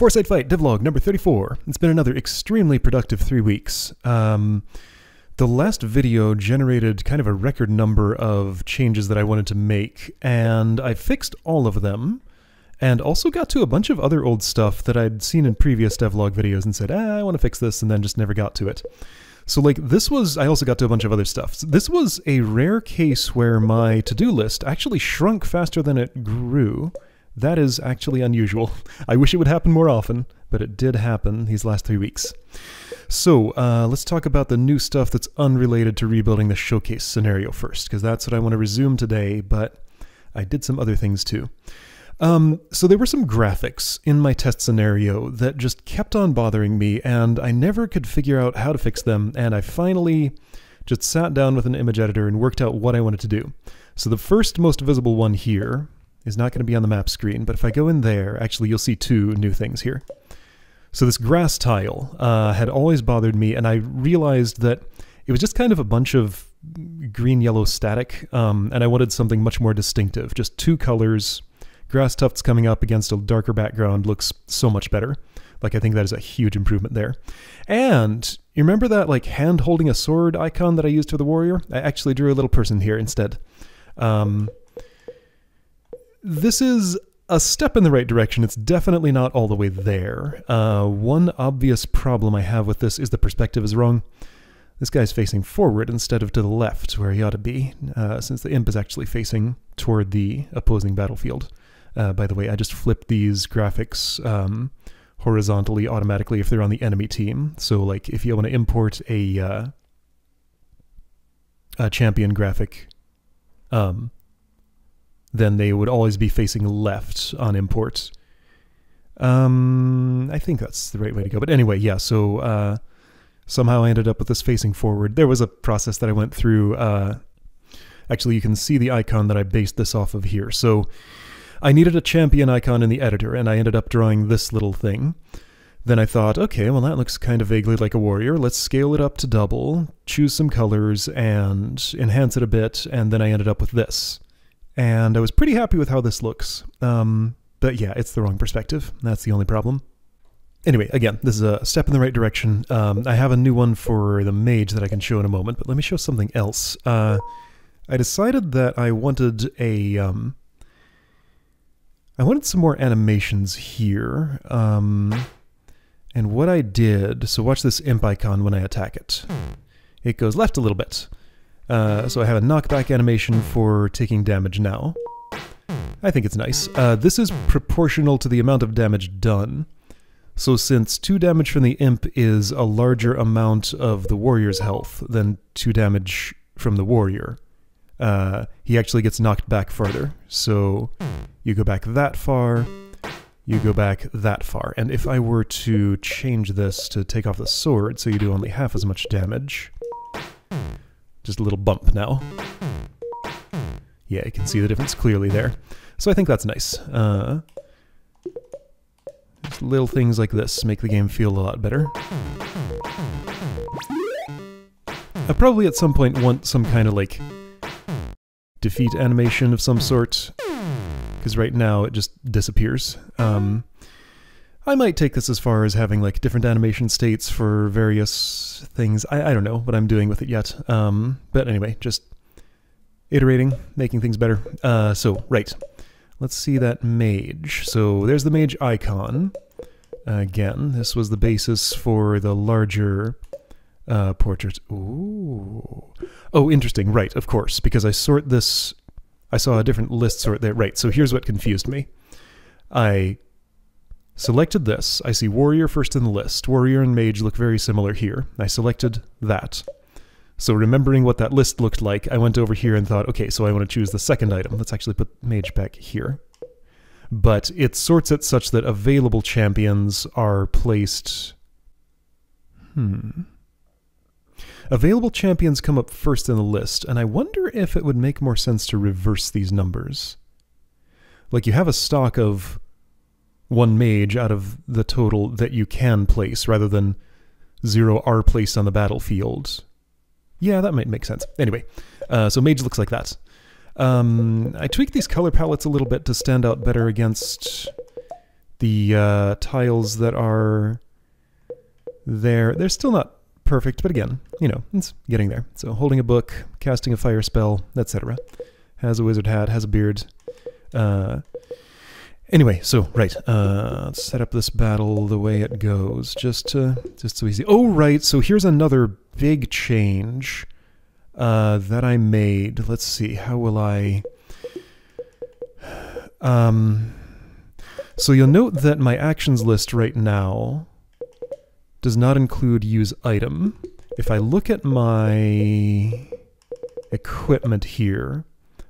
Foresight Fight, devlog number 34. It's been another extremely productive 3 weeks. The last video generated kind of a record number of changes that I wanted to make, and I fixed all of them, and also got to a bunch of other old stuff that I'd seen in previous devlog videos and said, I want to fix this, and then just never got to it. So like this was, I also got to a bunch of other stuff. So this was a rare case where my to-do list actually shrunk faster than it grew. That is actually unusual. I wish it would happen more often, but it did happen these last 3 weeks. So let's talk about the new stuff that's unrelated to rebuilding the showcase scenario first, because that's what I want to resume today, but I did some other things too. So there were some graphics in my test scenario that just kept on bothering me, and I never could figure out how to fix them, and I finally just sat down with an image editor and worked out what I wanted to do. So the first most visible one here is not going to be on the map screen, but if I go in there, actually you'll see two new things here. So this grass tile had always bothered me, and I realized that it was just kind of a bunch of green-yellow static, and I wanted something much more distinctive. Just two colors, grass tufts coming up against a darker background looks so much better. Like, I think that is a huge improvement there. And you remember that like hand holding a sword icon that I used for the warrior? I actually drew a little person here instead. This is a step in the right direction. It's definitely not all the way there. One obvious problem I have with this is the perspective is wrong. This guy's facing forward instead of to the left, where he ought to be, since the imp is actually facing toward the opposing battlefield. By the way, I just flipped these graphics horizontally automatically if they're on the enemy team. So like if you want to import a champion graphic, then they would always be facing left on import. I think that's the right way to go. But anyway, yeah, so somehow I ended up with this facing forward. There was a process that I went through. Actually, you can see the icon that I based this off of here. So I needed a champion icon in the editor, and I ended up drawing this little thing. Then I thought, okay, well that looks kind of vaguely like a warrior. Let's scale it up to double, choose some colors, and enhance it a bit, and then I ended up with this. And I was pretty happy with how this looks. But yeah, it's the wrong perspective. That's the only problem. Anyway, again, this is a step in the right direction. I have a new one for the mage that I can show in a moment, but let me show something else. I decided that I wanted I wanted some more animations here. And what I did, so watch this imp icon when I attack it. It goes left a little bit. So I have a knockback animation for taking damage now. I think it's nice. This is proportional to the amount of damage done. So since 2 damage from the imp is a larger amount of the warrior's health than 2 damage from the warrior, he actually gets knocked back farther. So you go back that far, you go back that far. And if I were to change this to take off the sword, so you do only half as much damage, just a little bump now. Yeah, you can see the difference clearly there. So I think that's nice. Just little things like this make the game feel a lot better. I probably at some point want some kind of like defeat animation of some sort, because right now it just disappears. I might take this as far as having like different animation states for various things. I don't know what I'm doing with it yet. But anyway, just iterating, making things better. So, right. Let's see that mage. So there's the mage icon. Again, this was the basis for the larger portrait. Ooh. Oh, interesting. Right, of course, because I sort this... I saw a different list sort there. Right, so here's what confused me. I selected this. I see warrior first in the list. Warrior and mage look very similar here. I selected that. So remembering what that list looked like, I went over here and thought, okay, so I want to choose the second item. Let's actually put mage back here. But it sorts it such that available champions are placed... Available champions come up first in the list, and I wonder if it would make more sense to reverse these numbers. Like you have a stock of 1 mage out of the total that you can place, rather than 0 are placed on the battlefield. Yeah, that might make sense. Anyway, so mage looks like that. I tweaked these color palettes a little bit to stand out better against The tiles that are there, they're still not perfect, but again, you know, it's getting there. So holding a book, casting a fire spell, etc. Has a wizard hat, has a beard. Anyway, so, right, let's set up this battle the way it goes, just so easy. Oh, right, so here's another big change that I made. Let's see, how will I... So you'll note that my actions list right now does not include use item. If I look at my equipment here,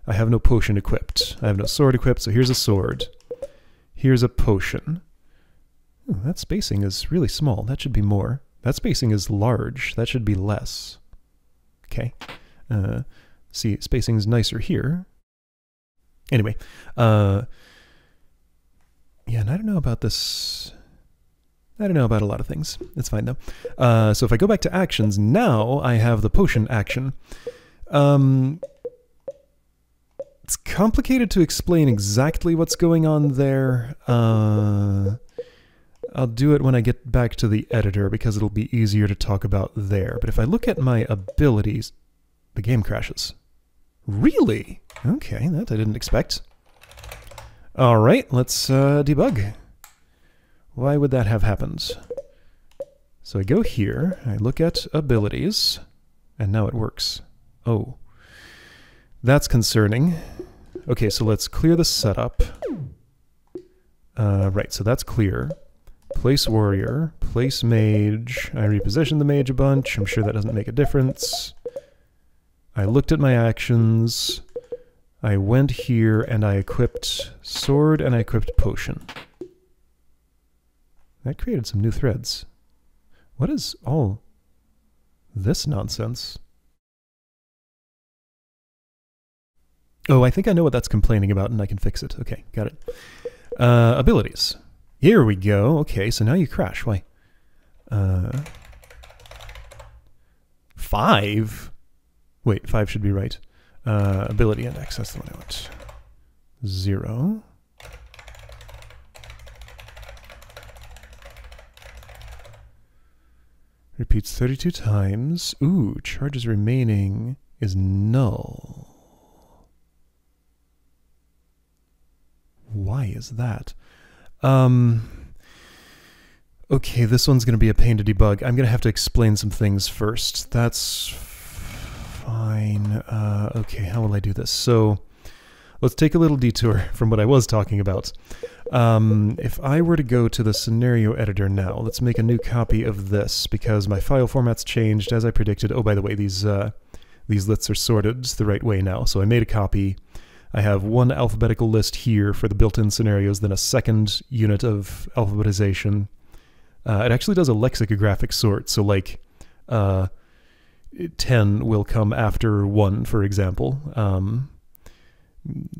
I have no potion equipped. I have no sword equipped, so here's a sword. Here's a potion. Ooh, that spacing is really small. That should be more. That spacing is large. That should be less. Okay. See, spacing is nicer here. Anyway, yeah, and I don't know about this. I don't know about a lot of things. It's fine, though. So if I go back to actions, now I have the potion action. It's complicated to explain exactly what's going on there. I'll do it when I get back to the editor, because it'll be easier to talk about there. But if I look at my abilities, the game crashes. Really? Okay, that I didn't expect. All right, let's debug. Why would that have happened? So I go here, I look at abilities, and now it works. Oh, that's concerning. Okay, so let's clear the setup. Right, so that's clear. Place warrior, place mage. I repositioned the mage a bunch. I'm sure that doesn't make a difference. I looked at my actions. I went here and I equipped sword and I equipped potion. That created some new threads. What is all this nonsense? Oh, I think I know what that's complaining about and I can fix it. Okay, got it. Abilities. Here we go. Okay, so now you crash. Why? 5? Wait, 5 should be right. Ability index, that's the one I want. 0. Repeats 32 times. Ooh, charges remaining is null. Why is that? Okay, this one's going to be a pain to debug. I'm going to have to explain some things first. That's fine. Okay, how will I do this? So, let's take a little detour from what I was talking about. If I were to go to the scenario editor now, let's make a new copy of this, because my file format's changed as I predicted. Oh, by the way, these lists are sorted the right way now. So I made a copy. I have one alphabetical list here for the built-in scenarios, then a second unit of alphabetization. It actually does a lexicographic sort, so like 10 will come after 1, for example.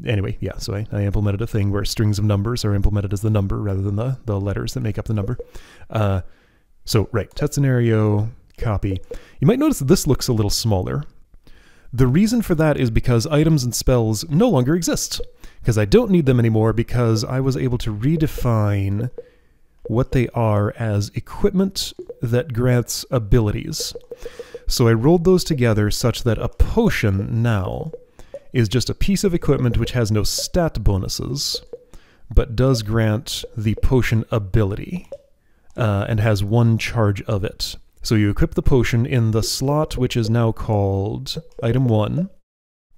Anyway, yeah, so I implemented a thing where strings of numbers are implemented as the number rather than the letters that make up the number. So, right, test scenario, copy. You might notice that this looks a little smaller. The reason for that is because items and spells no longer exist, because I don't need them anymore, because I was able to redefine what they are as equipment that grants abilities. So I rolled those together such that a potion now is just a piece of equipment which has no stat bonuses, but does grant the potion ability, and has 1 charge of it. So you equip the potion in the slot which is now called item 1.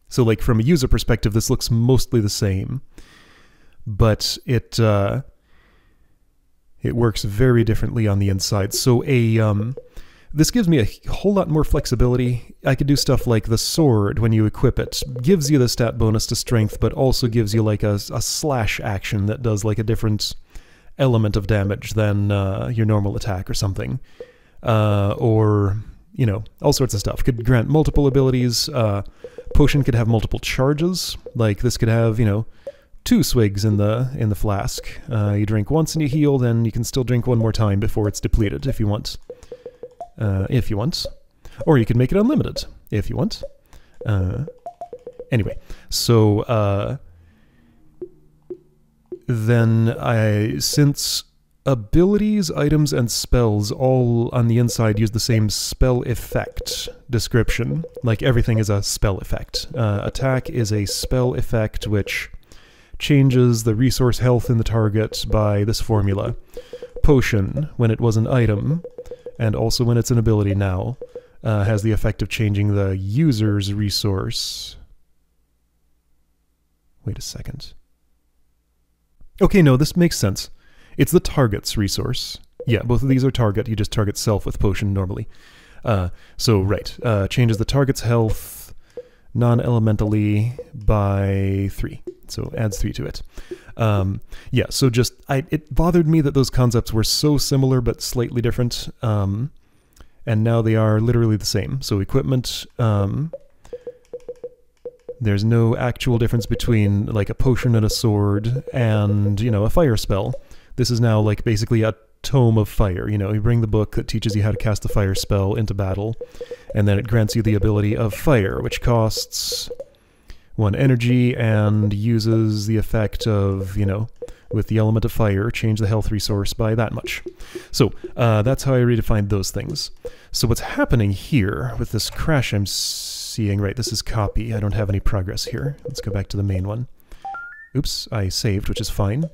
So like from a user perspective, this looks mostly the same, but it works very differently on the inside. So this gives me a whole lot more flexibility. I could do stuff like the sword, when you equip it, gives you the stat bonus to strength, but also gives you like a slash action that does like a different element of damage than your normal attack or something. Or, you know, all sorts of stuff. Could grant multiple abilities. Potion could have multiple charges. Like this could have, you know, 2 swigs in the flask. You drink once and you heal, then you can still drink 1 more time before it's depleted if you want. Or you can make it unlimited if you want. Anyway, so then since abilities, items, and spells all on the inside use the same spell effect description, like everything is a spell effect. Attack is a spell effect which changes the resource health in the target by this formula. Potion, when it was an item, and also when it's an ability now, has the effect of changing the user's resource. Wait a second. Okay, no, this makes sense. It's the target's resource. Yeah, both of these are target. You just target self with potion normally. Changes the target's health non-elementally by 3. So adds 3 to it. It bothered me that those concepts were so similar but slightly different. And now they are literally the same. So equipment, there's no actual difference between like a potion and a sword and, a fire spell. This is now like basically a tome of fire. You bring the book that teaches you how to cast a fire spell into battle, and then it grants you the ability of fire, which costs 1 energy and uses the effect of, with the element of fire, change the health resource by that much. So that's how I redefined those things. So what's happening here with this crash I'm seeing, right, this is copy. I don't have any progress here. Let's go back to the main one. Oops, I saved, which is fine.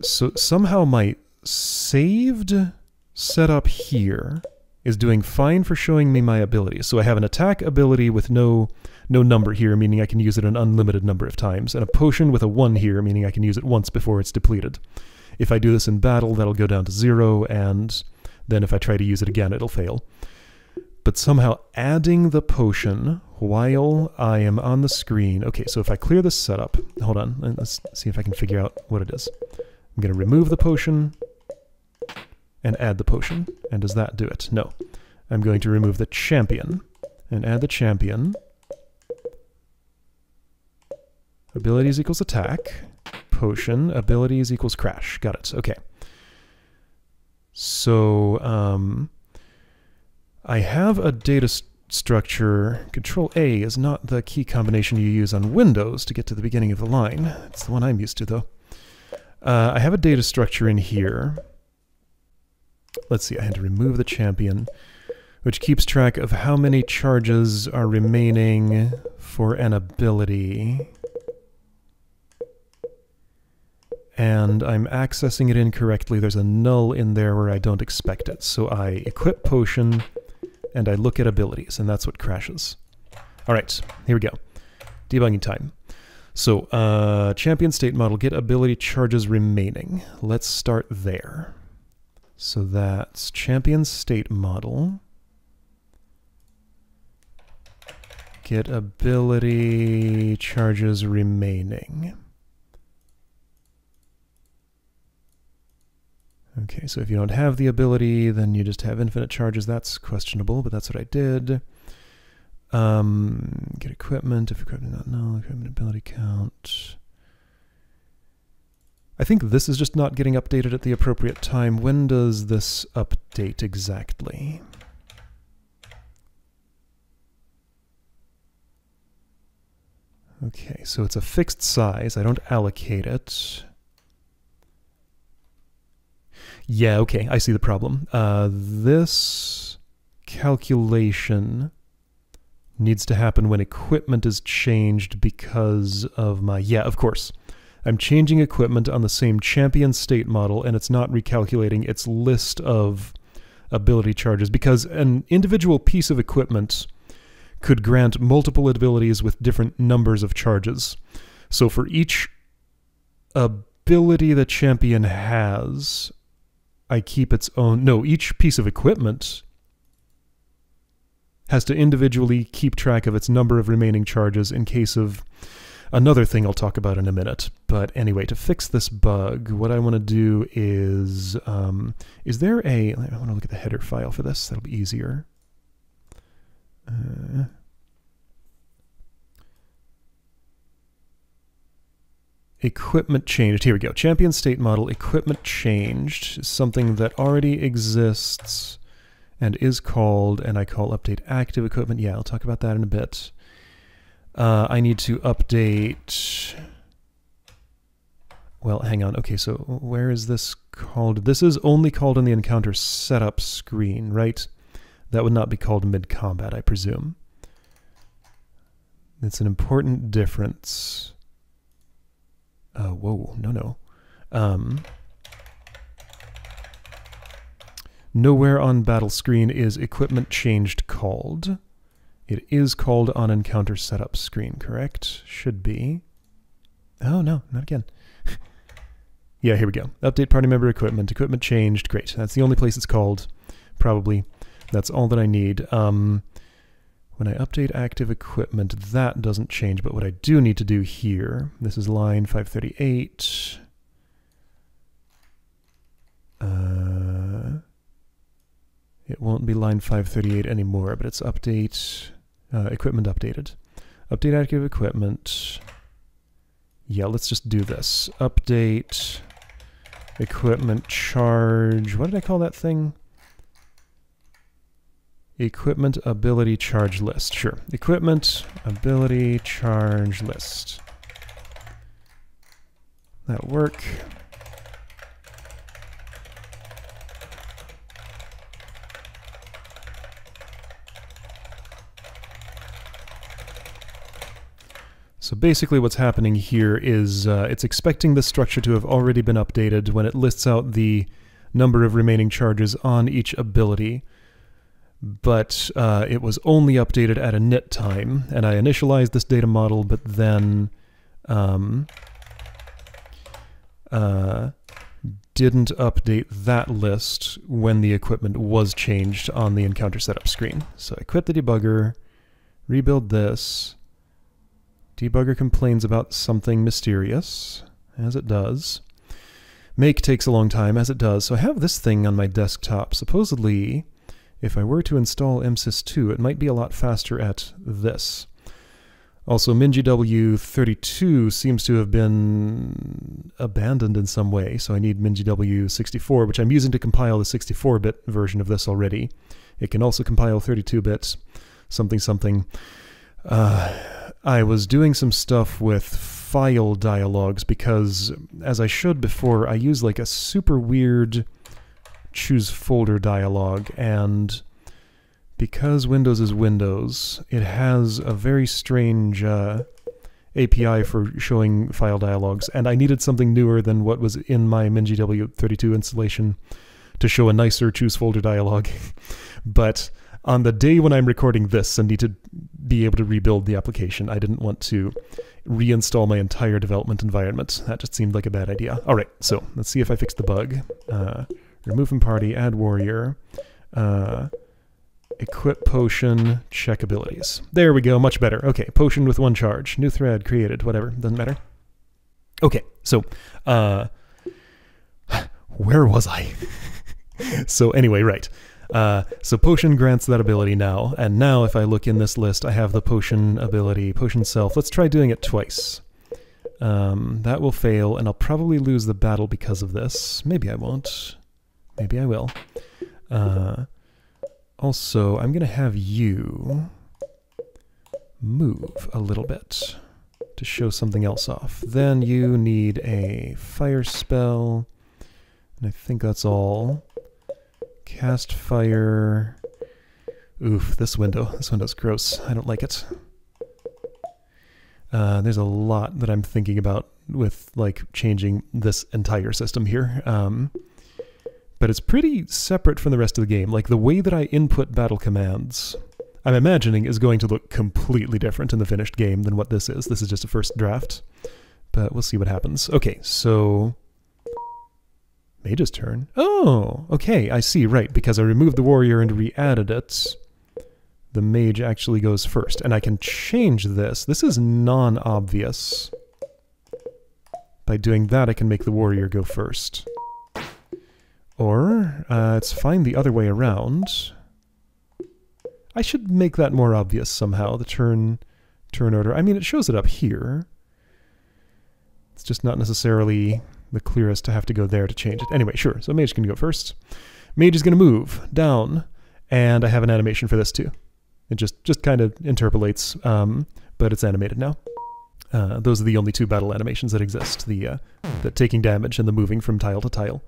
So somehow my saved setup here is doing fine for showing me my abilities. So I have an attack ability with no number here, meaning I can use it an unlimited number of times, and a potion with a 1 here, meaning I can use it once before it's depleted. If I do this in battle, that'll go down to 0, and then if I try to use it again, it'll fail. But somehow adding the potion while I am on the screen... Okay, so if I clear this setup... Hold on, let's see if I can figure out what it is. I'm going to remove the potion and add the potion. And does that do it? No. I'm going to remove the champion and add the champion. Abilities equals attack. Potion. Abilities equals crash. Got it. Okay. So, I have a data structure. Control A is not the key combination you use on Windows to get to the beginning of the line. It's the one I'm used to, though. I have a data structure in here. Let's see, I had to remove the champion, which keeps track of how many charges are remaining for an ability. And I'm accessing it incorrectly. There's a null in there where I don't expect it. So I equip potion, and I look at abilities, and that's what crashes. All right, here we go. Debugging time. So, champion state model, get ability charges remaining. Let's start there. So that's champion state model. Get ability charges remaining. Okay, so if you don't have the ability, then you just have infinite charges. That's questionable, but that's what I did. Get equipment, if equipment not null, equipment ability count. I think this is just not getting updated at the appropriate time. When does this update exactly? Okay, so it's a fixed size. I don't allocate it. Yeah, okay, I see the problem. This calculation needs to happen when equipment is changed because of my... Yeah, of course. I'm changing equipment on the same champion state model, and it's not recalculating its list of ability charges, because an individual piece of equipment could grant multiple abilities with different numbers of charges. So for each ability the champion has, I keep its own... No, each piece of equipment has to individually keep track of its number of remaining charges in case of another thing I'll talk about in a minute. But anyway, to fix this bug, what I want to do is there a... I want to look at the header file for this. That'll be easier. Equipment changed. Here we go. Champion state model, equipment changed. Something that already exists and is called, and I call update active equipment. Yeah, I'll talk about that in a bit. I need to update... Well, hang on. Okay, so where is this called? This is only called on the encounter setup screen, right? That would not be called mid-combat, I presume. It's an important difference. Whoa, no. Nowhere on battle screen is equipment changed called. It is called on encounter setup screen, correct? Should be. Oh, no, not again. Yeah, here we go. Update party member equipment. Equipment changed. Great. That's the only place it's called. Probably. That's all that I need. When I update active equipment, that doesn't change, but what I do need to do here, this is line 538. It won't be line 538 anymore, but it's update, equipment updated. Update active equipment. Yeah, let's just do this. Update equipment charge. What did I call that thing? Equipment ability charge list. Sure. Equipment ability charge list. That'll work. So basically what's happening here is it's expecting the structure to have already been updated when it lists out the number of remaining charges on each ability. But it was only updated at init time, and I initialized this data model, but then didn't update that list when the equipment was changed on the encounter setup screen. So I quit the debugger, rebuild this. Debugger complains about something mysterious, as it does. Make takes a long time, as it does. So I have this thing on my desktop. Supposedly, if I were to install MSys2, it might be a lot faster at this. Also, MinGW32 seems to have been abandoned in some way, so I need MinGW64, which I'm using to compile the 64-bit version of this already. It can also compile 32-bit, something. I was doing some stuff with file dialogues because, as I showed before, I use like a super weird choose folder dialog, and because Windows is Windows, it has a very strange API for showing file dialogs, and I needed something newer than what was in my MinGW32 installation to show a nicer choose folder dialog. But on the day when I'm recording this and need to be able to rebuild the application, I didn't want to reinstall my entire development environment. That just seemed like a bad idea. All right, so let's see if I fix the bug. Remove from party, add warrior, equip potion, check abilities. There we go, much better. Okay, potion with 1 charge. New thread created, whatever, doesn't matter. Okay, so, where was I? So anyway, right. So potion grants that ability now, and now if I look in this list, I have the potion ability, potion self. Let's try doing it twice. That will fail, and I'll probably lose the battle because of this. Maybe I won't. Maybe I will. Also, I'm going to have you move a little bit to show something else off. Then you need a fire spell, and I think that's all. Cast fire. Oof, this window's gross. I don't like it. There's a lot that I'm thinking about with like changing this entire system here. But it's pretty separate from the rest of the game. Like the way that I input battle commands, I'm imagining is going to look completely different in the finished game than what this is. This is just a first draft, but we'll see what happens. Okay, so Mage's turn. Oh, okay, I see, right, because I removed the warrior and re-added it, the mage actually goes first. And I can change this. This is non-obvious. By doing that, I can make the warrior go first. Or, it's fine the other way around. I should make that more obvious somehow, the turn order. I mean, it shows it up here. It's just not necessarily the clearest to have to go there to change it. Anyway, sure, so mage can go first. Mage is going to move down, and I have an animation for this too. It just kind of interpolates, but it's animated now. Those are the only two battle animations that exist, the taking damage and the moving from tile to tile.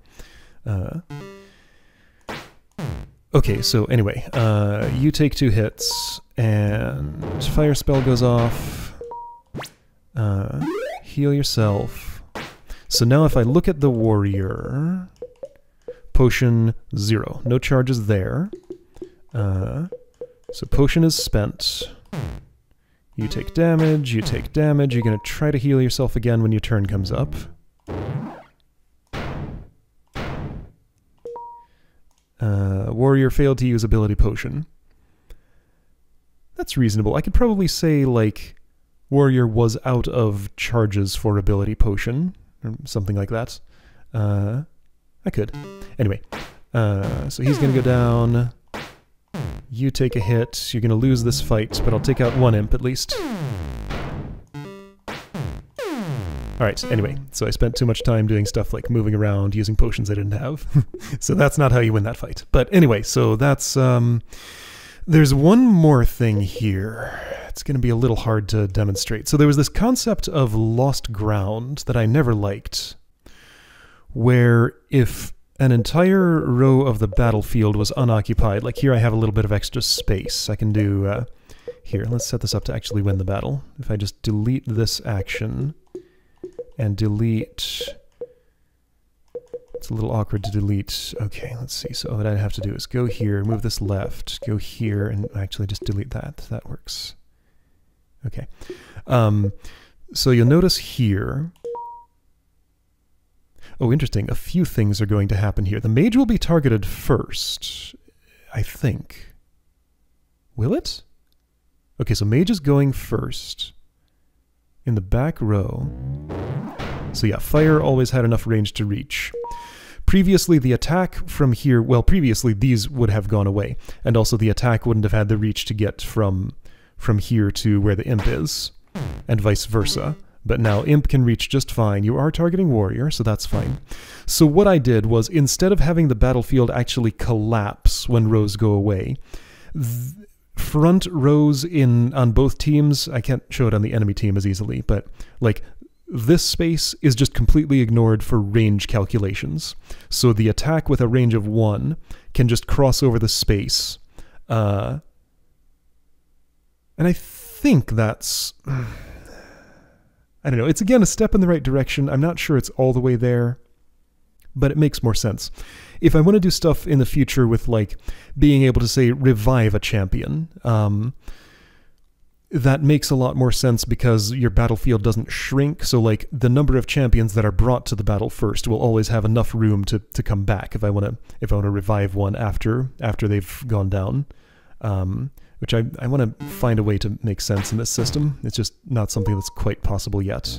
Okay, so anyway, you take 2 hits, and fire spell goes off. Heal yourself. So now if I look at the warrior, potion 0. No charges there. So potion is spent. You take damage, you take damage. You're going to try to heal yourself again when your turn comes up. Warrior failed to use ability potion. That's reasonable. I could probably say, like, warrior was out of charges for ability potion, or something like that. I could. Anyway, so he's going to go down. You take a hit. You're going to lose this fight, but I'll take out 1 imp at least. Alright, anyway, so I spent too much time doing stuff like moving around, using potions I didn't have. So that's not how you win that fight. But anyway, so that's... there's one more thing here. It's going to be a little hard to demonstrate. So there was this concept of lost ground that I never liked, where if an entire row of the battlefield was unoccupied, like here I have a little bit of extra space, I can do... here, let's set this up to actually win the battle. If I just delete this action... and delete... It's a little awkward to delete. Okay, let's see. So what I have to do is go here, move this left, go here, and actually just delete that. That works. Okay. So you'll notice here... Oh, interesting. A few things are going to happen here. The mage will be targeted first, I think. Will it? Okay, so mage is going first. In the back row. So yeah, fire always had enough range to reach. Previously, the attack from here, well, previously these would have gone away, and also the attack wouldn't have had the reach to get from here to where the imp is, and vice versa. But now imp can reach just fine. You are targeting warrior, so that's fine. So what I did was, instead of having the battlefield actually collapse when rows go away, front rows on both teams, I can't show it on the enemy team as easily, but like this space is just completely ignored for range calculations. So the attack with a range of 1 can just cross over the space. And I think that's... I don't know, it's again a step in the right direction. I'm not sure it's all the way there, but it makes more sense. If I want to do stuff in the future with, like, being able to, say, revive a champion, that makes a lot more sense because your battlefield doesn't shrink. So, like, the number of champions that are brought to the battle first will always have enough room to come back if I want to revive one after they've gone down. Which I want to find a way to make sense in this system. It's just not something that's quite possible yet.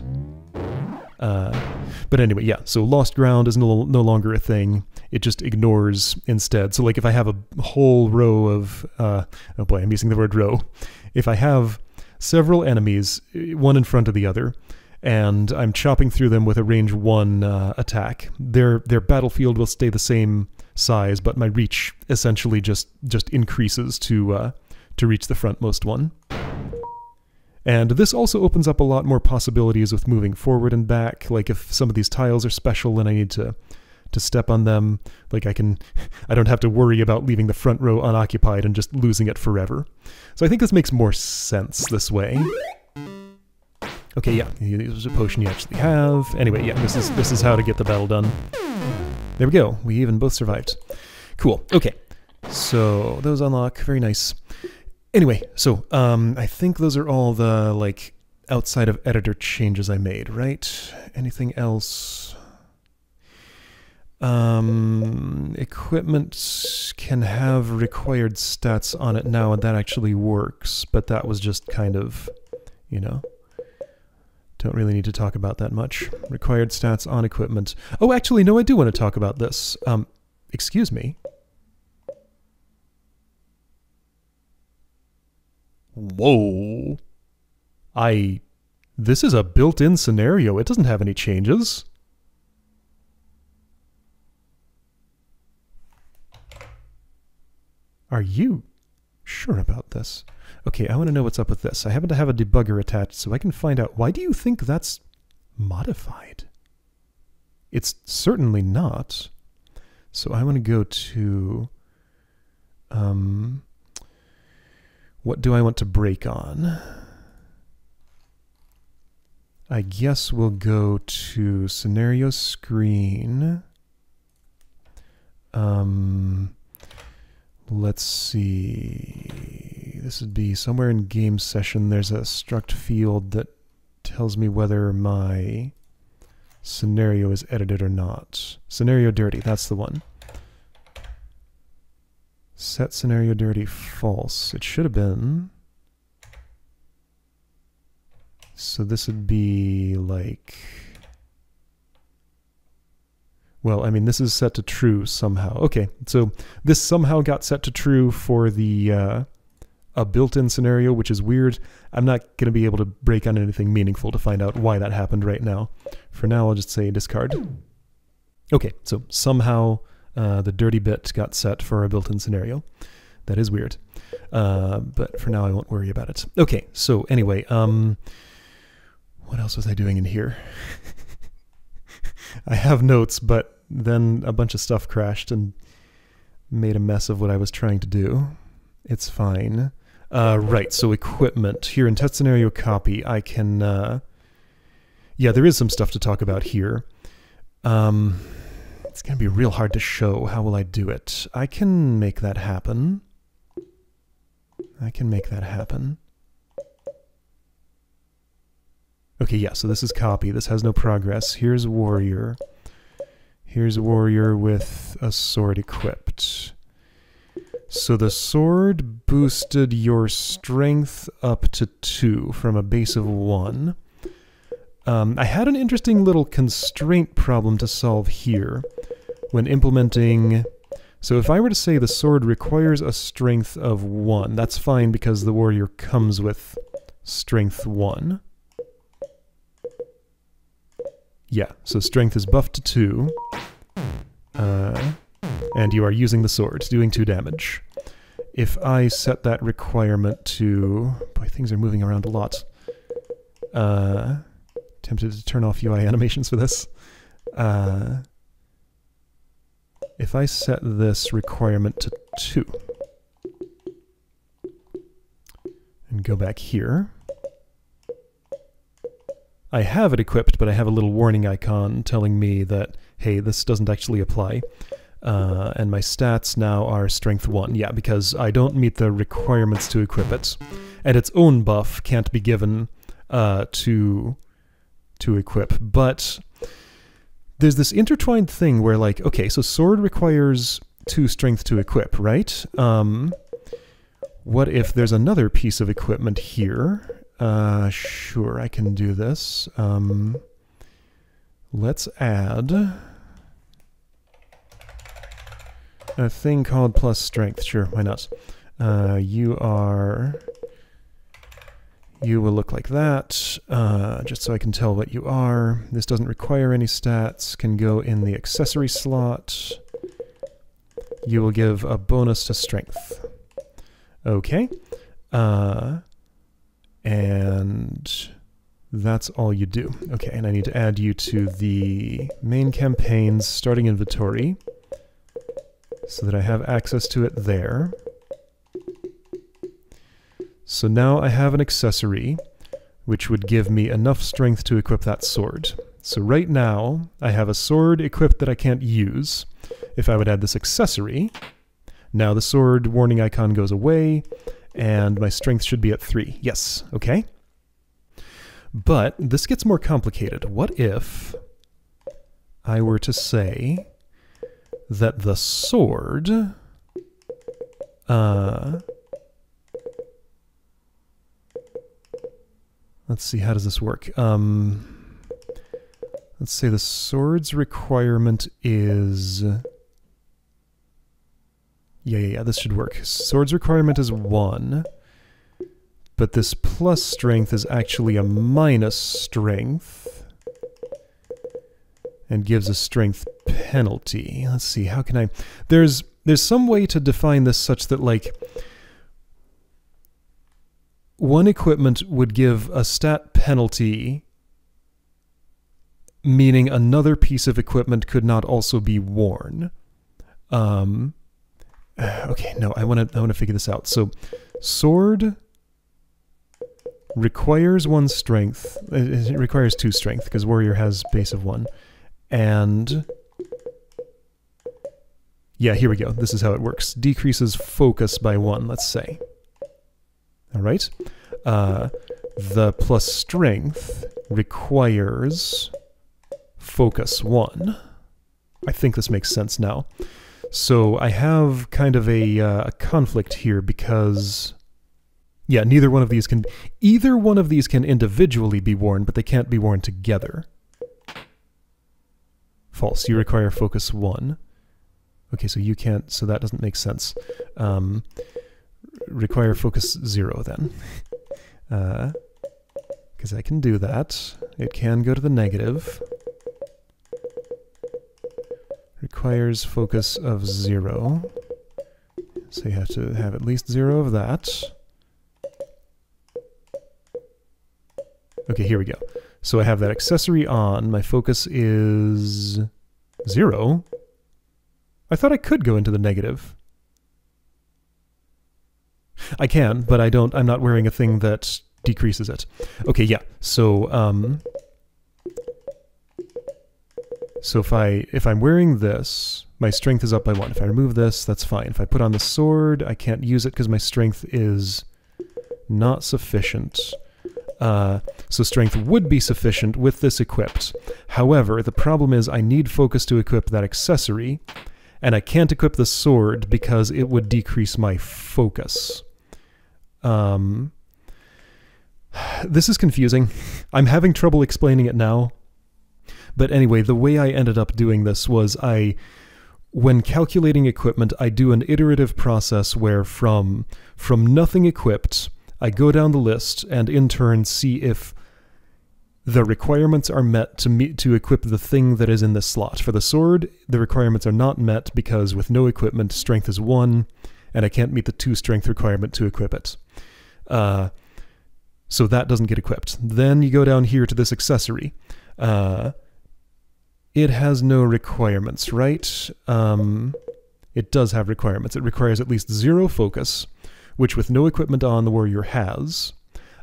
But anyway, yeah, so lost ground is no longer a thing. It just ignores instead. So like if I have a whole row of... oh boy, I'm using the word row. If I have several enemies, one in front of the other, and I'm chopping through them with a range 1 attack, their battlefield will stay the same size, but my reach essentially just increases to reach the frontmost one. And this also opens up a lot more possibilities with moving forward and back. Like if some of these tiles are special and I need to step on them, like I don't have to worry about leaving the front row unoccupied and just losing it forever. So I think this makes more sense this way. Okay, yeah, there's a potion you actually have. Anyway, yeah, this is how to get the battle done. There we go. We even both survived. Cool. Okay. So those unlock. Very nice. Anyway, so I think those are all the, like, outside of editor changes I made, right? Anything else? Equipment can have required stats on it now, and that actually works, but that was just kind of, you know, don't really need to talk about that much. Required stats on equipment. Oh, actually, no, I do want to talk about this. Excuse me. Whoa. This is a built-in scenario. It doesn't have any changes. Are you sure about this. Okay, I want to know what's up with this. I happen to have a debugger attached, so I can find out, why do you think that's modified? It's certainly not. So I want to go to, what do I want to break on? I guess we'll go to scenario screen. Let's see. This would be somewhere in game session. There's a struct field that tells me whether my scenario is edited or not. Scenario dirty, that's the one. Set scenario dirty false. It should have been. So this would be like, well, I mean, this is set to true somehow. Okay, so this somehow got set to true for the a built-in scenario, which is weird. I'm not going to be able to break on anything meaningful to find out why that happened right now. For now, I'll just say discard. Okay, so somehow the dirty bit got set for a built-in scenario. That is weird. But for now, I won't worry about it. Okay, so anyway, what else was I doing in here? I have notes, but then a bunch of stuff crashed and made a mess of what I was trying to do. It's fine. Right, so equipment. Here in test scenario copy, I can... yeah, there is some stuff to talk about here. It's going to be real hard to show. How will I do it? I can make that happen. Okay, yeah, so this is copy. This has no progress. Here's warrior. Here's warrior with a sword equipped. So the sword boosted your strength up to 2 from a base of 1. I had an interesting little constraint problem to solve here when implementing... So if I were to say the sword requires a strength of 1, that's fine because the warrior comes with strength 1. Yeah, so strength is buffed to 2. And you are using the sword, doing 2 damage. If I set that requirement to... Boy, things are moving around a lot. Tempted to turn off UI animations for this. If I set this requirement to 2, and go back here, I have it equipped, but I have a little warning icon telling me that, hey, this doesn't actually apply. And my stats now are strength 1. Yeah, because I don't meet the requirements to equip it. And its own buff can't be given to equip. But there's this intertwined thing where, like, okay, so sword requires 2 strength to equip, right? What if there's another piece of equipment here? Sure, I can do this. Let's add a thing called plus strength. Sure, why not? You will look like that, just so I can tell what you are. This doesn't require any stats, can go in the accessory slot. You will give a bonus to strength. Okay. And that's all you do. Okay, and I need to add you to the main campaign's starting inventory so that I have access to it there. So now I have an accessory which would give me enough strength to equip that sword. So right now I have a sword equipped that I can't use. If I would add this accessory, now the sword warning icon goes away, and my strength should be at 3. Yes, okay. But this gets more complicated. What if I were to say that the sword... let's see, how does this work? Let's say the sword's requirement is... Yeah, this should work. Sword's requirement is 1, but this plus strength is actually a minus strength, and gives a strength penalty. Let's see, how can I... There's some way to define this such that, like, one equipment would give a stat penalty, meaning another piece of equipment could not also be worn. Okay, no, I want to figure this out. So, sword requires 1 strength. It requires 2 strength because warrior has base of 1, and yeah, here we go. This is how it works. Decreases focus by 1, let's say. All right. The plus strength requires focus 1. I think this makes sense now. So I have kind of a conflict here because, yeah, either one of these can individually be worn, but they can't be worn together. False. You require focus 1. Okay, so you can't, so that doesn't make sense. Require focus 0 then. Because I can do that. It can go to the negative. Requires focus of 0. So you have to have at least 0 of that. Okay, here we go. So I have that accessory on. My focus is 0. I thought I could go into the negative. I can, but I'm not wearing a thing that decreases it. Okay, yeah. So if I'm wearing this, my strength is up by 1. If I remove this, that's fine. If I put on the sword, I can't use it because my strength is not sufficient. So strength would be sufficient with this equipped. However, the problem is I need focus to equip that accessory, and I can't equip the sword because it would decrease my focus. This is confusing. I'm having trouble explaining it now. But anyway, the way I ended up doing this was when calculating equipment, I do an iterative process where from nothing equipped, I go down the list and in turn see if the requirements are met to equip the thing that is in this slot. For the sword, the requirements are not met because with no equipment, strength is 1, and I can't meet the 2 strength requirement to equip it. So that doesn't get equipped. Then you go down here to this accessory. It has no requirements, right? It does have requirements. It requires at least 0 focus, which with no equipment on the warrior has,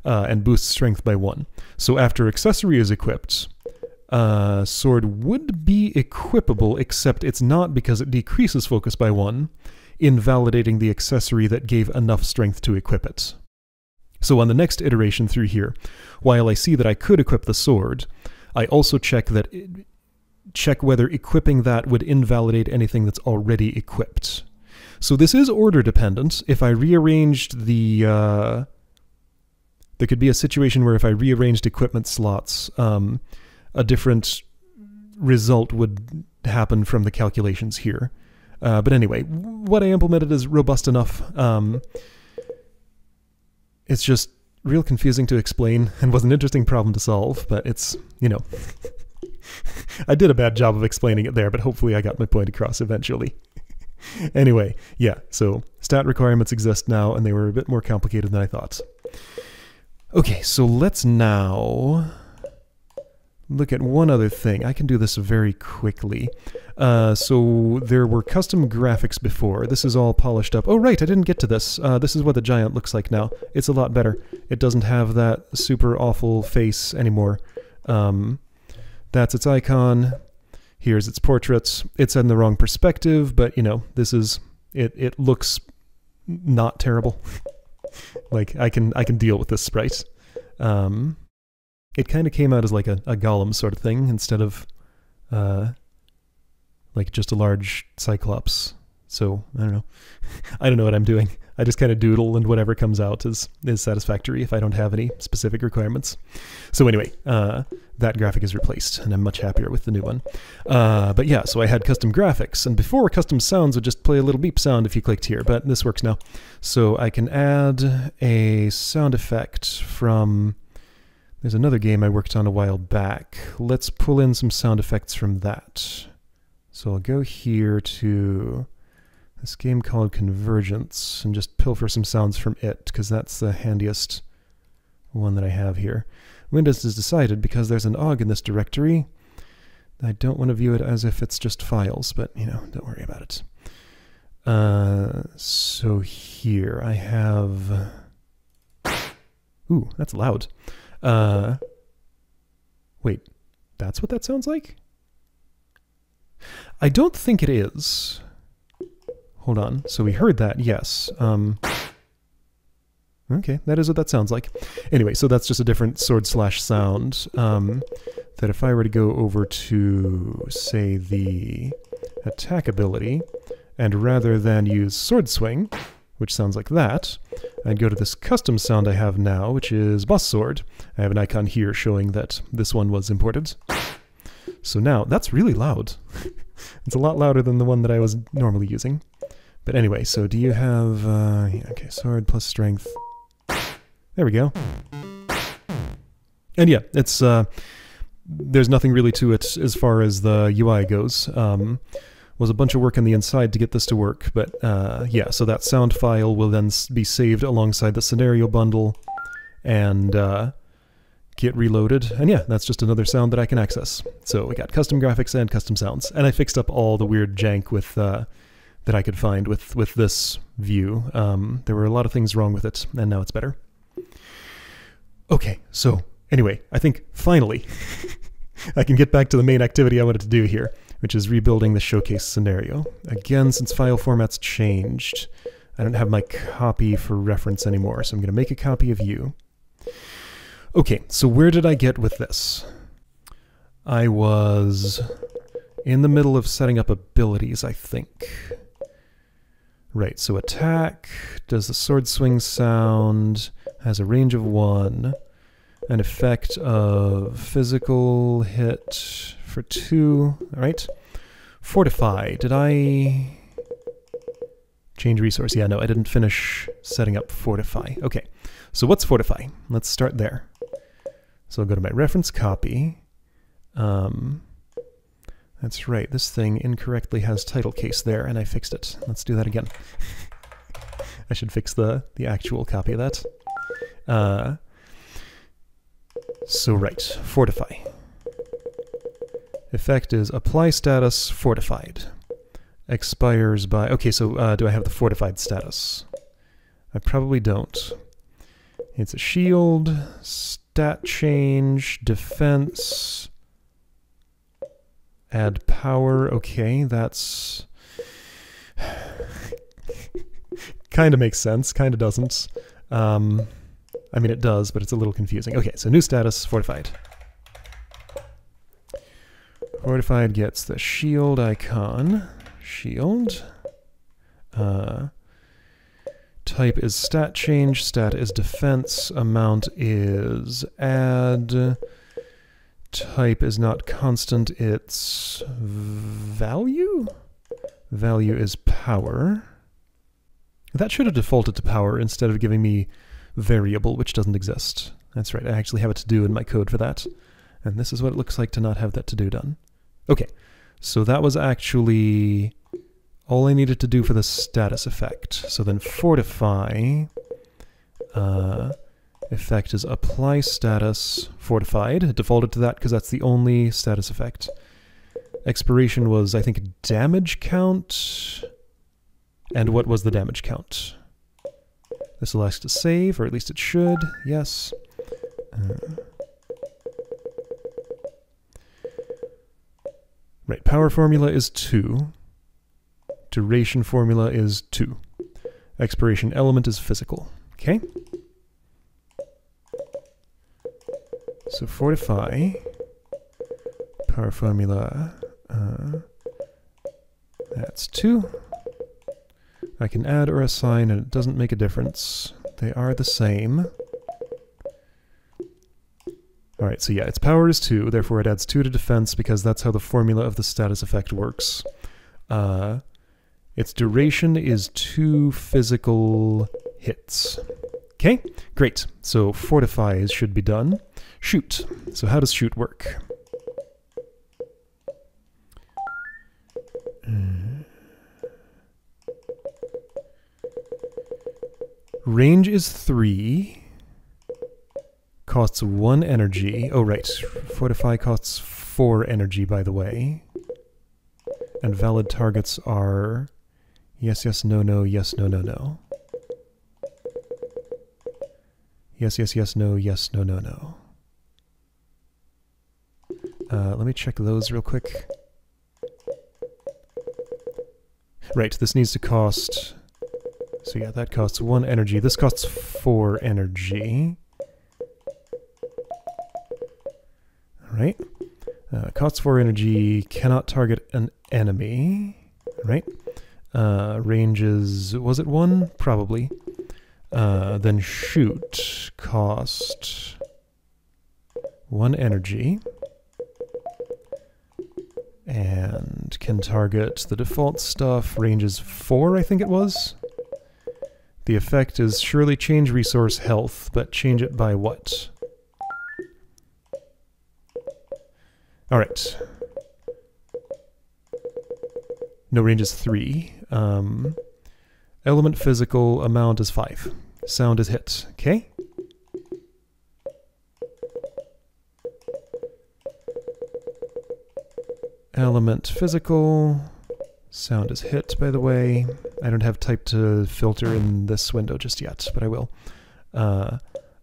and boosts strength by 1. So after accessory is equipped, sword would be equipable, except it's not because it decreases focus by 1, invalidating the accessory that gave enough strength to equip it. So on the next iteration through here, while I see that I could equip the sword, I also check whether equipping that would invalidate anything that's already equipped. So this is order dependent. If I rearranged there could be a situation where if I rearranged equipment slots, a different result would happen from the calculations here. But anyway, what I implemented is robust enough. It's just real confusing to explain and was an interesting problem to solve, but it's, you know, I did a bad job of explaining it there, but hopefully I got my point across eventually. Anyway, yeah, so stat requirements exist now, and they were a bit more complicated than I thought. Okay, so let's now look at one other thing. I can do this very quickly. So there were custom graphics before. This is all polished up. Oh, right, I didn't get to this. This is what the giant looks like now. It's a lot better. It doesn't have that super awful face anymore. That's its icon. Here's its portraits. It's in the wrong perspective, but, you know, this is... It looks not terrible. Like, I can deal with this sprite. It kind of came out as like a golem sort of thing instead of like just a large cyclops. So I don't know. I don't know what I'm doing. I just kind of doodle, and whatever comes out is satisfactory if I don't have any specific requirements. So anyway, that graphic is replaced, and I'm much happier with the new one. But yeah, so I had custom graphics, and before custom sounds would just play a little beep sound if you clicked here, but this works now. So I can add a sound effect from... There's another game I worked on a while back. Let's pull in some sound effects from that. So I'll go here to this game called Convergence and just pilfer some sounds from it, because that's the handiest one that I have here. Windows has decided, because there's an OGG in this directory, I don't want to view it as if it's just files, but, you know, don't worry about it. So here I have... Ooh, that's loud. Wait, that's what that sounds like? I don't think it is. Hold on. So we heard that, yes. Okay, that is what that sounds like. Anyway, so that's just a different sword/sound. That if I were to go over to, say, the attack ability, and rather than use sword swing, which sounds like that, I'd go to this custom sound I have now, which is boss sword. I have an icon here showing that this one was imported. So now, that's really loud. It's a lot louder than the one that I was normally using. But anyway, so do you have, okay, sword plus strength. There we go. And yeah, it's, there's nothing really to it as far as the UI goes. Was a bunch of work on the inside to get this to work, but yeah, so that sound file will then be saved alongside the scenario bundle and get reloaded. And yeah, that's just another sound that I can access. So we got custom graphics and custom sounds. And I fixed up all the weird jank with that I could find with this view. There were a lot of things wrong with it, and now it's better. Okay, so anyway, I think finally I can get back to the main activity I wanted to do here, which is rebuilding the showcase scenario. Again, since file format's changed, I don't have my copy for reference anymore, so I'm going to make a copy of you. Okay, so where did I get with this? I was in the middle of setting up abilities, I think. Right, so attack, does the sword swing sound, has a range of 1, an effect of physical hit for 2, alright. Fortify, did I change resource? Yeah, no, I didn't finish setting up Fortify. Okay, so what's Fortify? Let's start there. So I'll go to my reference copy. That's right, this thing incorrectly has title case there, and I fixed it. Let's do that again. I should fix the actual copy of that. So right, Fortify. Effect is apply status fortified. Expires by... Okay, so do I have the fortified status? I probably don't. It's a shield, stat change, defense... Add power, okay, that's... kind of makes sense, kind of doesn't. I mean, it does, but it's a little confusing. Okay, so new status, Fortified. Fortified gets the shield icon. Shield. Type is stat change, stat is defense, amount is add... Type is not constant, it's value? Value is power. That should have defaulted to power instead of giving me variable, which doesn't exist. That's right, I actually have a to-do in my code for that. And this is what it looks like to not have that to-do done. Okay, so that was actually all I needed to do for the status effect. So then fortify... effect is apply status fortified. It defaulted to that because that's the only status effect. Expiration was, I think, damage count. And what was the damage count? This will ask to save, or at least it should. Yes. Right, power formula is 2. Duration formula is 2. Expiration element is physical. Okay? So fortify, power formula, that's 2. I can add or assign and it doesn't make a difference. They are the same. Alright, so yeah, its power is 2, therefore it adds 2 to defense because that's how the formula of the status effect works. Its duration is 2 physical hits. Okay, great. So fortifies should be done. Shoot. So how does shoot work? Range is 3. costs 1 energy. Oh, right. Fortify costs 4 energy, by the way. And valid targets are yes, yes, no, no, yes, no, no, no. Yes, yes, yes, no, yes, no, no, no. Let me check those real quick. Right, this needs to cost... So yeah, that costs 1 energy. This costs 4 energy. Alright. Costs 4 energy, cannot target an enemy. Right. Ranges... Was it 1? Probably. Then shoot cost 1 energy. And can target the default stuff. Ranges 4, I think it was. The effect is surely change resource health, but change it by what? Alright. No, range is 3. Element physical, amount is 5. Sound is hit. Okay? Element physical, sound is hit, by the way. I don't have type to filter in this window just yet, but I will.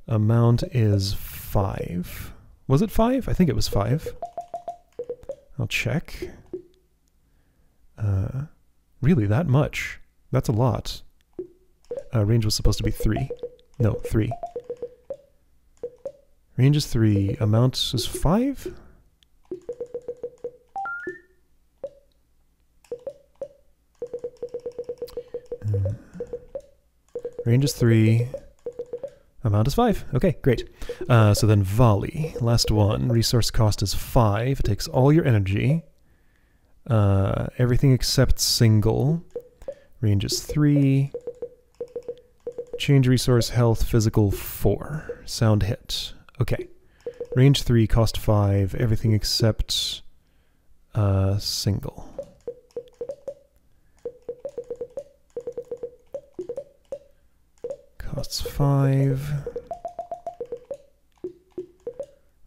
Amount is 5. Was it 5? I think it was 5. I'll check. Really, that much? That's a lot. Range was supposed to be 3. No, 3. Range is 3. Amount is 5? Range is 3. Amount is 5. Okay, great. So then volley. Last one. Resource cost is 5. It takes all your energy. Everything except single. Range is 3. Change resource health physical 4. Sound hit. Okay. Range 3, cost 5. Everything except single. Costs 5.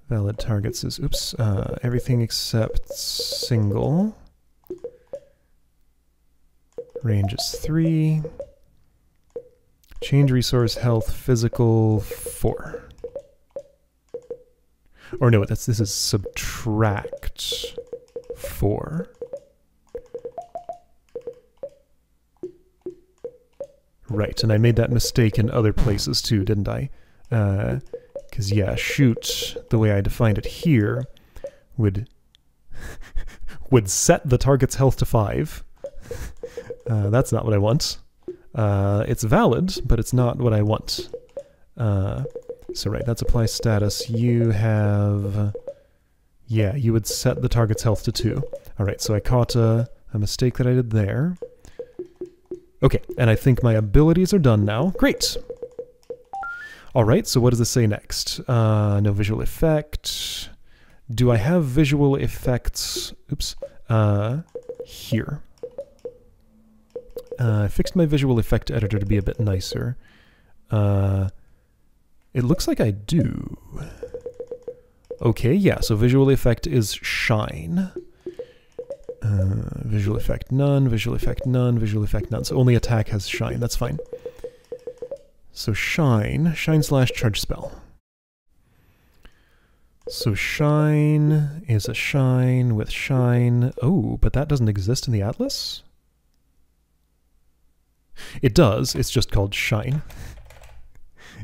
Valid targets is, oops, everything except single. Range is 3. Change resource health physical 4. Or no, this is subtract 4. Right, and I made that mistake in other places too, didn't I? Because, yeah, shoot, the way I defined it here, would would set the target's health to 5. That's not what I want. It's valid, but it's not what I want. So right, that's apply status. You have... Yeah, you would set the target's health to 2. Alright, so I caught a mistake that I did there. Okay, and I think my abilities are done now. Great! Alright, so what does this say next? No visual effect. Do I have visual effects? Oops. Here. I fixed my visual effect editor to be a bit nicer. It looks like I do. Okay, yeah, so visual effect is shine. Visual effect none, visual effect none, visual effect none. So only attack has shine, that's fine. So shine slash charge spell. So shine is a shine with shine. Oh, but that doesn't exist in the atlas? It does, it's just called shine.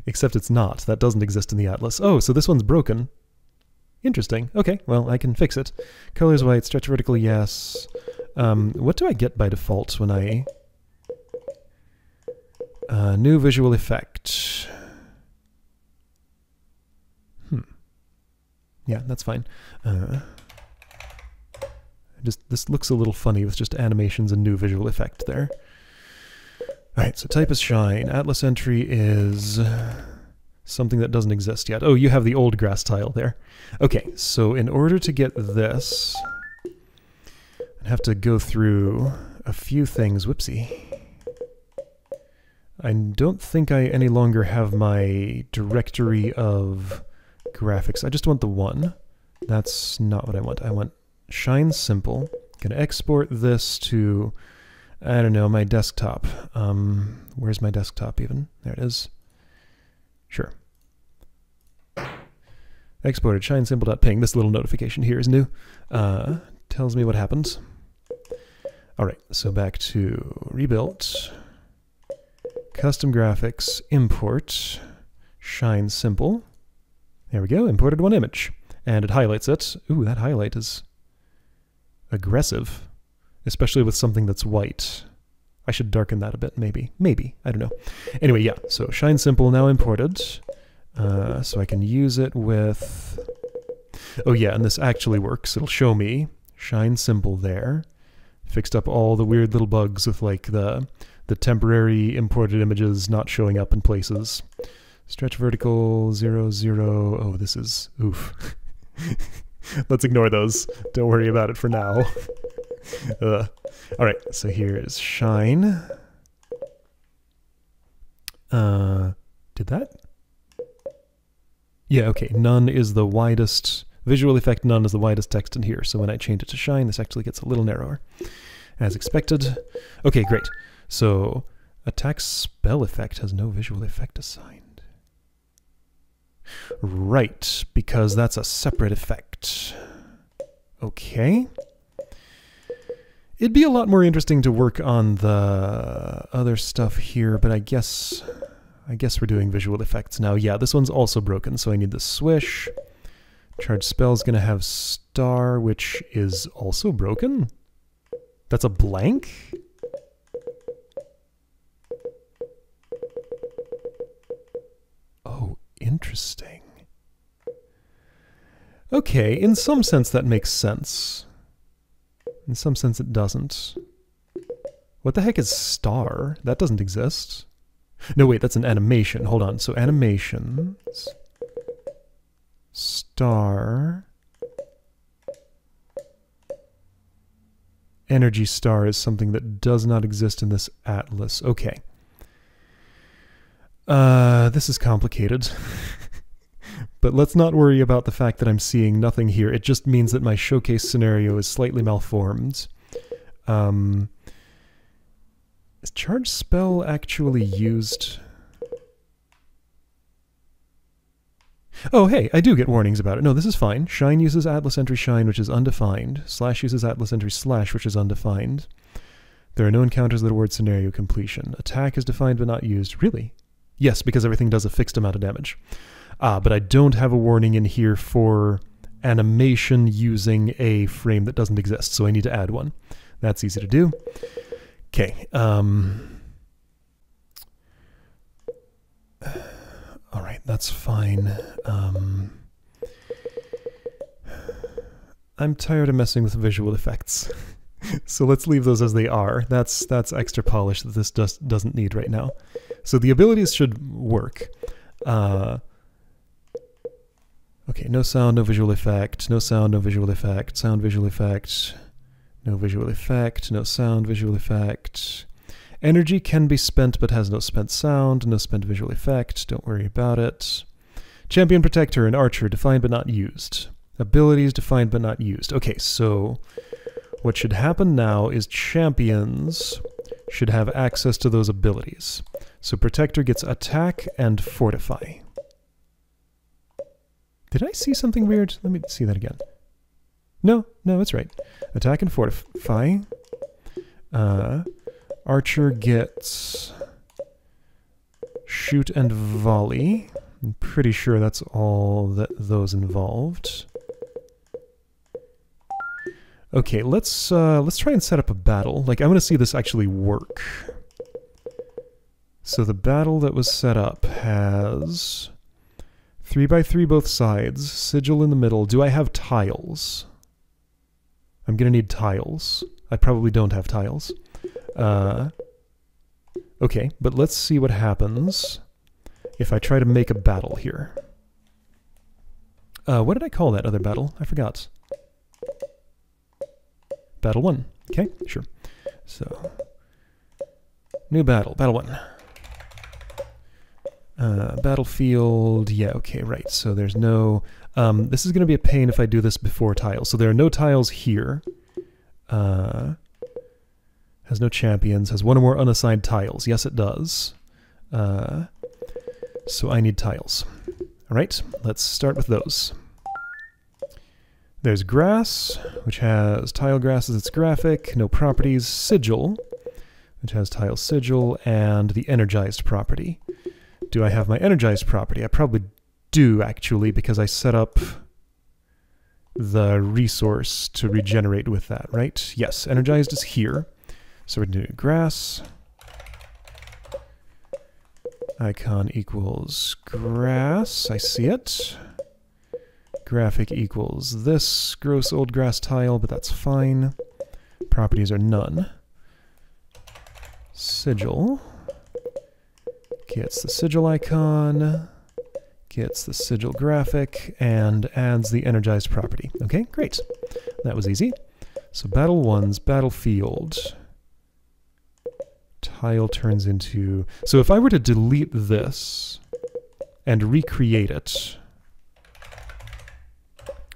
Except it's not, that doesn't exist in the atlas. Oh, so this one's broken. Interesting. Okay, well, I can fix it. Colors white, stretch vertical, yes. What do I get by default when I... new visual effect. Yeah, that's fine. This looks a little funny with just animations and new visual effect there. Alright, so type is shine. Atlas entry is... something that doesn't exist yet. Oh, you have the old grass tile there. Okay, so in order to get this, I have to go through a few things. Whoopsie. I don't think I any longer have my directory of graphics. I just want the one. That's not what I want. I want shine simple. Gonna export this to, I don't know, my desktop. Where's my desktop even? There it is. Sure. Exported shine simple.ping. This little notification here is new. Tells me what happens. All right, so back to rebuilt. Custom graphics, import, shine simple. There we go, imported one image. And it highlights it. Ooh, that highlight is aggressive, especially with something that's white. I should darken that a bit, maybe. Maybe, I don't know. Anyway, yeah, so shine simple now imported. So I can use it with... Oh yeah, and this actually works. It'll show me shine simple there. Fixed up all the weird little bugs with like the temporary imported images not showing up in places. Stretch vertical 0, 0. Oh, this is oof. Let's ignore those. Don't worry about it for now. All right, so here is shine. Did that? Yeah, okay. None is the widest. Visual effect none is the widest text in here. So when I change it to shine, this actually gets a little narrower, as expected. Okay, great. So attack spell effect has no visual effect assigned. Right, because that's a separate effect. Okay. It'd be a lot more interesting to work on the other stuff here, but I guess we're doing visual effects now. Yeah, this one's also broken, so I need the swish. Charge spell's gonna have star, which is also broken. That's a blank? Oh, interesting. Okay, in some sense that makes sense. In some sense it doesn't. What the heck is star? That doesn't exist. No, wait, that's an animation. Hold on. So animations, star, energy star is something that does not exist in this atlas. Okay. This is complicated. But let's not worry about the fact that I'm seeing nothing here. It just means that my showcase scenario is slightly malformed. Is charge spell actually used? Oh, hey, I do get warnings about it. No, this is fine. Shine uses atlas entry shine, which is undefined. Slash uses atlas entry slash, which is undefined. There are no encounters that award scenario completion. Attack is defined but not used. Really? Yes, because everything does a fixed amount of damage. But I don't have a warning in here for animation using a frame that doesn't exist, so I need to add one. That's easy to do. Okay. All right, that's fine. I'm tired of messing with visual effects, so let's leave those as they are. That's extra polish that this doesn't need right now. So the abilities should work. Okay, no sound, no visual effect, no sound, no visual effect, sound, visual effect, no visual effect, no sound, visual effect. Energy can be spent but has no spent sound, no spent visual effect, don't worry about it. Champion, Protector, and Archer, defined but not used. Abilities, defined but not used. Okay, so what should happen now is champions should have access to those abilities. So Protector gets Attack and Fortify. Did I see something weird? Let me see that again. No, it's right. Attack and Fortify. Archer gets Shoot and Volley. I'm pretty sure that's all that those involved. Okay, let's try and set up a battle. Like, I want to see this actually work. So the battle that was set up has 3x3 both sides, sigil in the middle. Do I have tiles? I'm gonna need tiles. I probably don't have tiles. Okay, but let's see what happens if I try to make a battle here. What did I call that other battle? I forgot. Battle 1. Okay, sure. So, new battle. Battle 1. Battlefield, yeah, okay, right. So there's no, this is going to be a pain if I do this before tiles. So there are no tiles here. Has no champions, has one or more unassigned tiles. Yes, it does. So I need tiles. All right, let's start with those. There's grass, which has tile grass as its graphic, no properties, sigil, which has tile sigil, and the energized property. Do I have my energized property? I probably do, actually, because I set up the resource to regenerate with that, right? Yes, energized is here. So we're going to do grass. Icon equals grass. I see it. Graphic equals this gross old grass tile, but that's fine. Properties are none. Sigil. Gets the sigil icon, gets the sigil graphic, and adds the energized property. Okay, great. That was easy. So battle 1's battlefield. Tile turns into... So if I were to delete this and recreate it,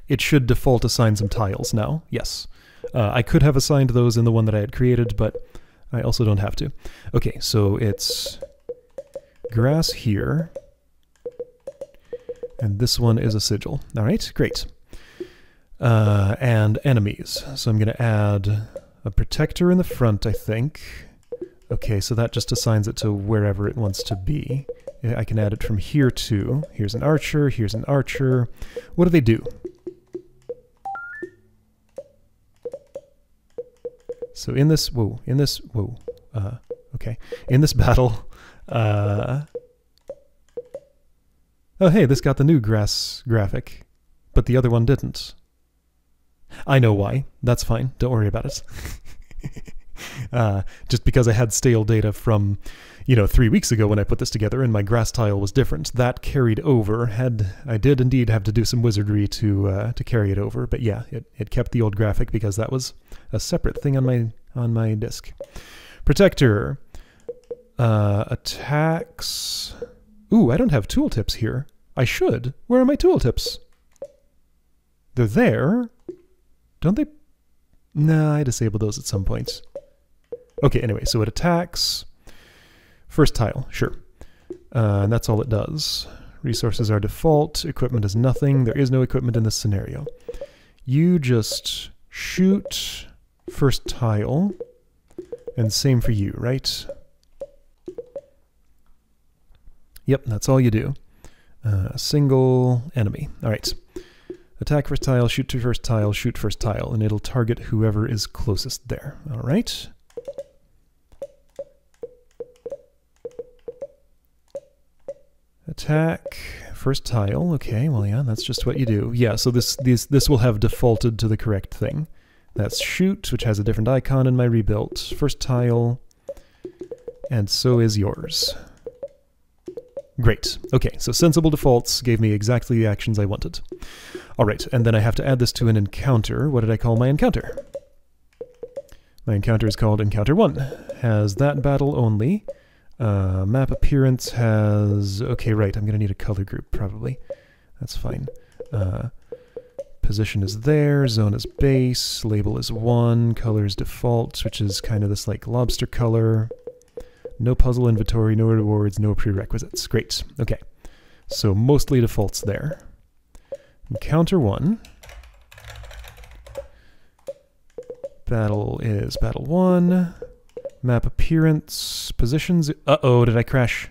it should default assign some tiles now. Yes. I could have assigned those in the one that I had created, but I also don't have to. Okay, so it's grass here, and this one is a sigil. All right, great. And enemies. So I'm going to add a protector in the front, I think. Okay, so that just assigns it to wherever it wants to be. I can add it from here too. Here's an archer, here's an archer. What do they do? So in this, okay. In this battle, oh hey, this got the new grass graphic, but the other one didn't. I know why. That's fine. Don't worry about it. Just because I had stale data from, 3 weeks ago when I put this together and my grass tile was different. That carried over. I did indeed have to do some wizardry to carry it over, but yeah, it kept the old graphic because that was a separate thing on my disk. Protector. Attacks. Ooh, I don't have tooltips here. I should. Where are my tooltips? They're there. Don't they? Nah, I disabled those at some point. Okay, anyway, so it attacks. First tile, sure. And that's all it does. Resources are default. Equipment is nothing. There is no equipment in this scenario. You just shoot first tile. And same for you, right? Yep, that's all you do. Single enemy. All right. Attack first tile, shoot to first tile, shoot first tile, and it'll target whoever is closest there. All right. Attack first tile. Okay, well, yeah, that's just what you do. Yeah, so this will have defaulted to the correct thing. That's shoot, which has a different icon in my rebuilt. First tile, and so is yours. Great. Okay, so sensible defaults gave me exactly the actions I wanted. All right, and then I have to add this to an encounter. What did I call my encounter? My encounter is called Encounter 1. Has that battle only. Map appearance has... Okay, right, I'm going to need a color group, probably. That's fine. Position is there, zone is base, label is 1, color is default, which is kind of this like lobster color. No puzzle inventory, no rewards, no prerequisites. Great. Okay. So mostly defaults there. Encounter 1. Battle is battle 1. Map appearance. Positions. Uh-oh, did I crash?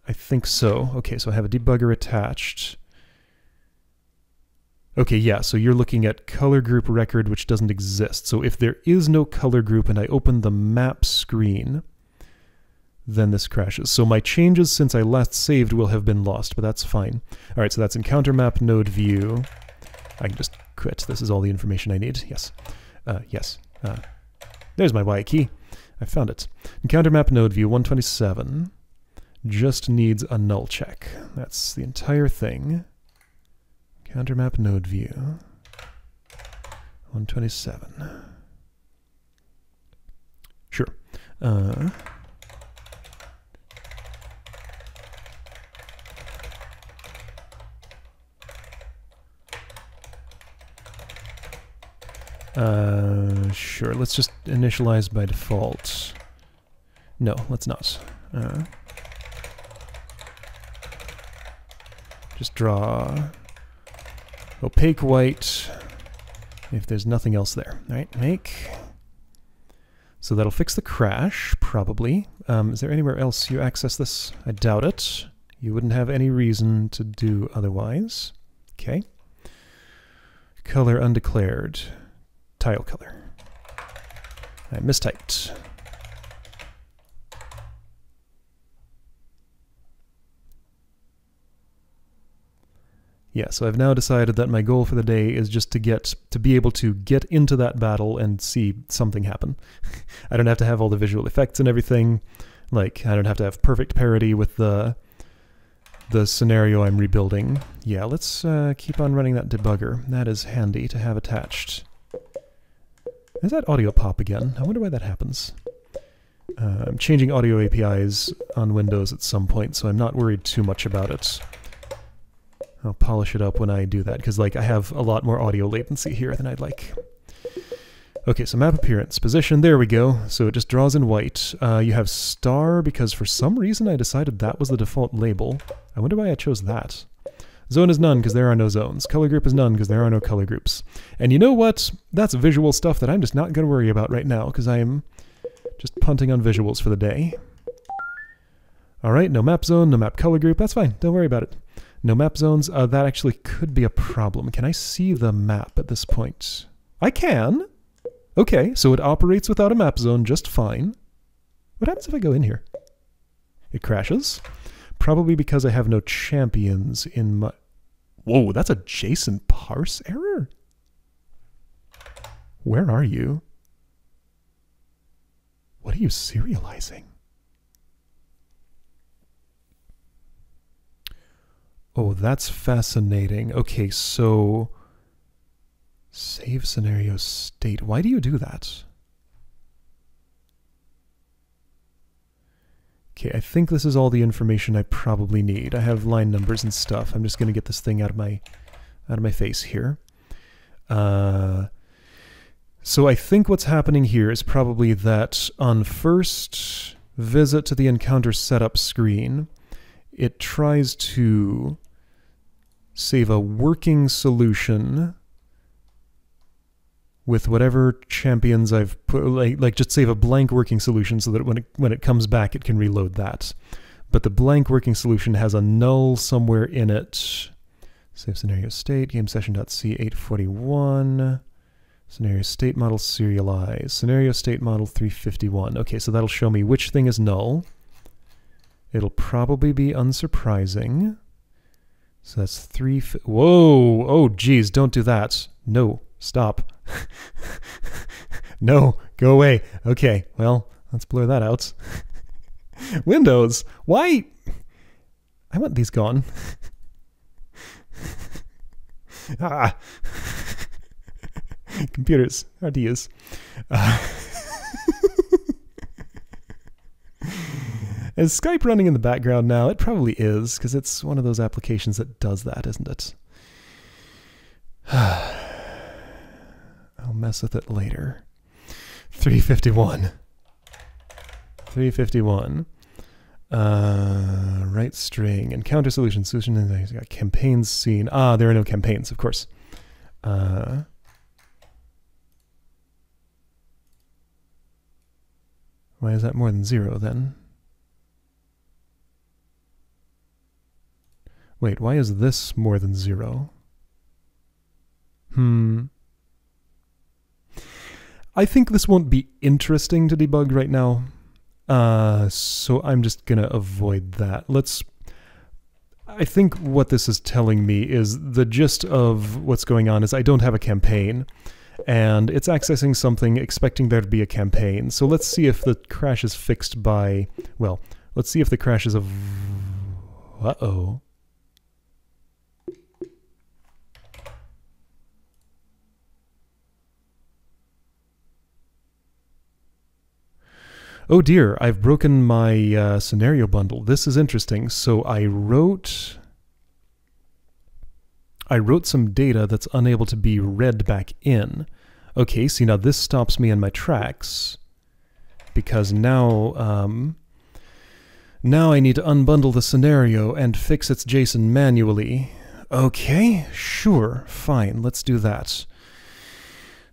I think so. Okay, so I have a debugger attached. Okay, yeah, so you're looking at color group record, which doesn't exist. So if there is no color group and I open the map screen, then this crashes. So my changes since I last saved will have been lost, but that's fine. All right, so that's encounter map node view. I can just quit. This is all the information I need. Yes. Yes. There's my Y key. I found it. Encounter map node view 127 just needs a null check. That's the entire thing. Encounter map node view 127. Sure. Sure, let's just initialize by default. No, let's not. Just draw opaque white if there's nothing else there. All right, make. So that'll fix the crash, probably. Is there anywhere else you access this? I doubt it. You wouldn't have any reason to do otherwise. Okay. Color undeclared. Tile color. I mistyped. Yeah, so I've now decided that my goal for the day is just to be able to get into that battle and see something happen. I don't have to have all the visual effects and everything. Like, I don't have to have perfect parity with the scenario I'm rebuilding. Yeah, let's keep on running that debugger. That is handy to have attached. There's that audio pop again. I wonder why that happens. I'm changing audio APIs on Windows at some point, so I'm not worried too much about it. I'll polish it up when I do that, because like I have a lot more audio latency here than I'd like. Okay, so map appearance, position, there we go. So it just draws in white. You have star, because for some reason I decided that was the default label. I wonder why I chose that. Zone is none, because there are no zones. Color group is none, because there are no color groups. And you know what? That's visual stuff that I'm just not going to worry about right now, because I'm just punting on visuals for the day. Alright, no map zone, no map color group, that's fine, don't worry about it. No map zones, that actually could be a problem. Can I see the map at this point? I can! Okay, so it operates without a map zone just fine. What happens if I go in here? It crashes. Probably because I have no champions in my... Whoa, that's a JSON parse error? Where are you? What are you serializing? Oh, that's fascinating. Okay, so... Save scenario state. Why do you do that? Okay, I think this is all the information I probably need. I have line numbers and stuff. I'm just going to get this thing out of my face here. So I think what's happening here is probably that on first visit to the encounter setup screen, it tries to save a working solution with whatever champions I've put, like just save a blank working solution so that when it comes back it can reload that. But the blank working solution has a null somewhere in it. Save scenario state, game session.c841, scenario state model serialize, scenario state model 351. Okay, so that'll show me which thing is null. It'll probably be unsurprising. So that's whoa! Oh, geez, don't do that. No, stop. No, go away. Okay, well, let's blur that out. Windows, why? I want these gone. Ah. Computers, hard to use. Is Skype running in the background now? It probably is, because it's one of those applications that does that, isn't it? I'll mess with it later. 351. 351. Right string. Encounter solution. Solution. Got campaigns seen. Ah, there are no campaigns, of course. Why is that more than 0 then? Wait, why is this more than 0? I think this won't be interesting to debug right now, so I'm just gonna avoid that. I think what this is telling me is the gist of what's going on is I don't have a campaign, and it's accessing something expecting there to be a campaign. So let's see if the crash is fixed by, well, let's see if the crash is uh-oh. Oh dear, I've broken my scenario bundle. This is interesting. So I wrote some data that's unable to be read back in. Okay, see, now this stops me in my tracks, because now, now I need to unbundle the scenario and fix its JSON manually. Okay, sure, fine, let's do that.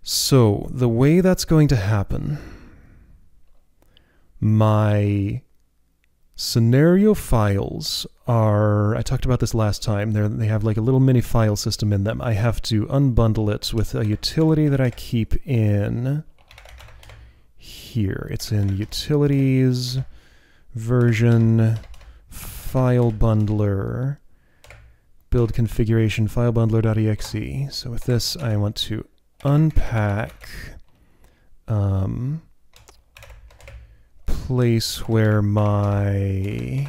So, the way that's going to happen, my scenario files are, I talked about this last time, they have like a little mini file system in them. I have to unbundle it with a utility that I keep in here. It's in Utilities, Version, File Bundler, Build Configuration, File Bundler.exe. So with this, I want to unpack place where my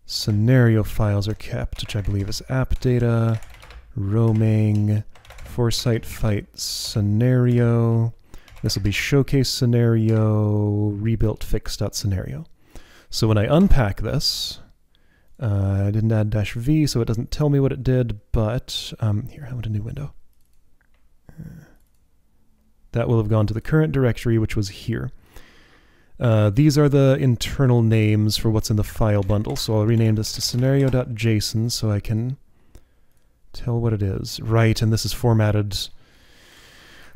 scenario files are kept, which I believe is app data, roaming, Foresight Fight scenario. This will be showcase scenario, rebuilt fix.scenario. So when I unpack this, I didn't add -v, so it doesn't tell me what it did, but here, I want a new window. That will have gone to the current directory, which was here. These are the internal names for what's in the file bundle, so I'll rename this to scenario.json so I can tell what it is. Right, and this is formatted.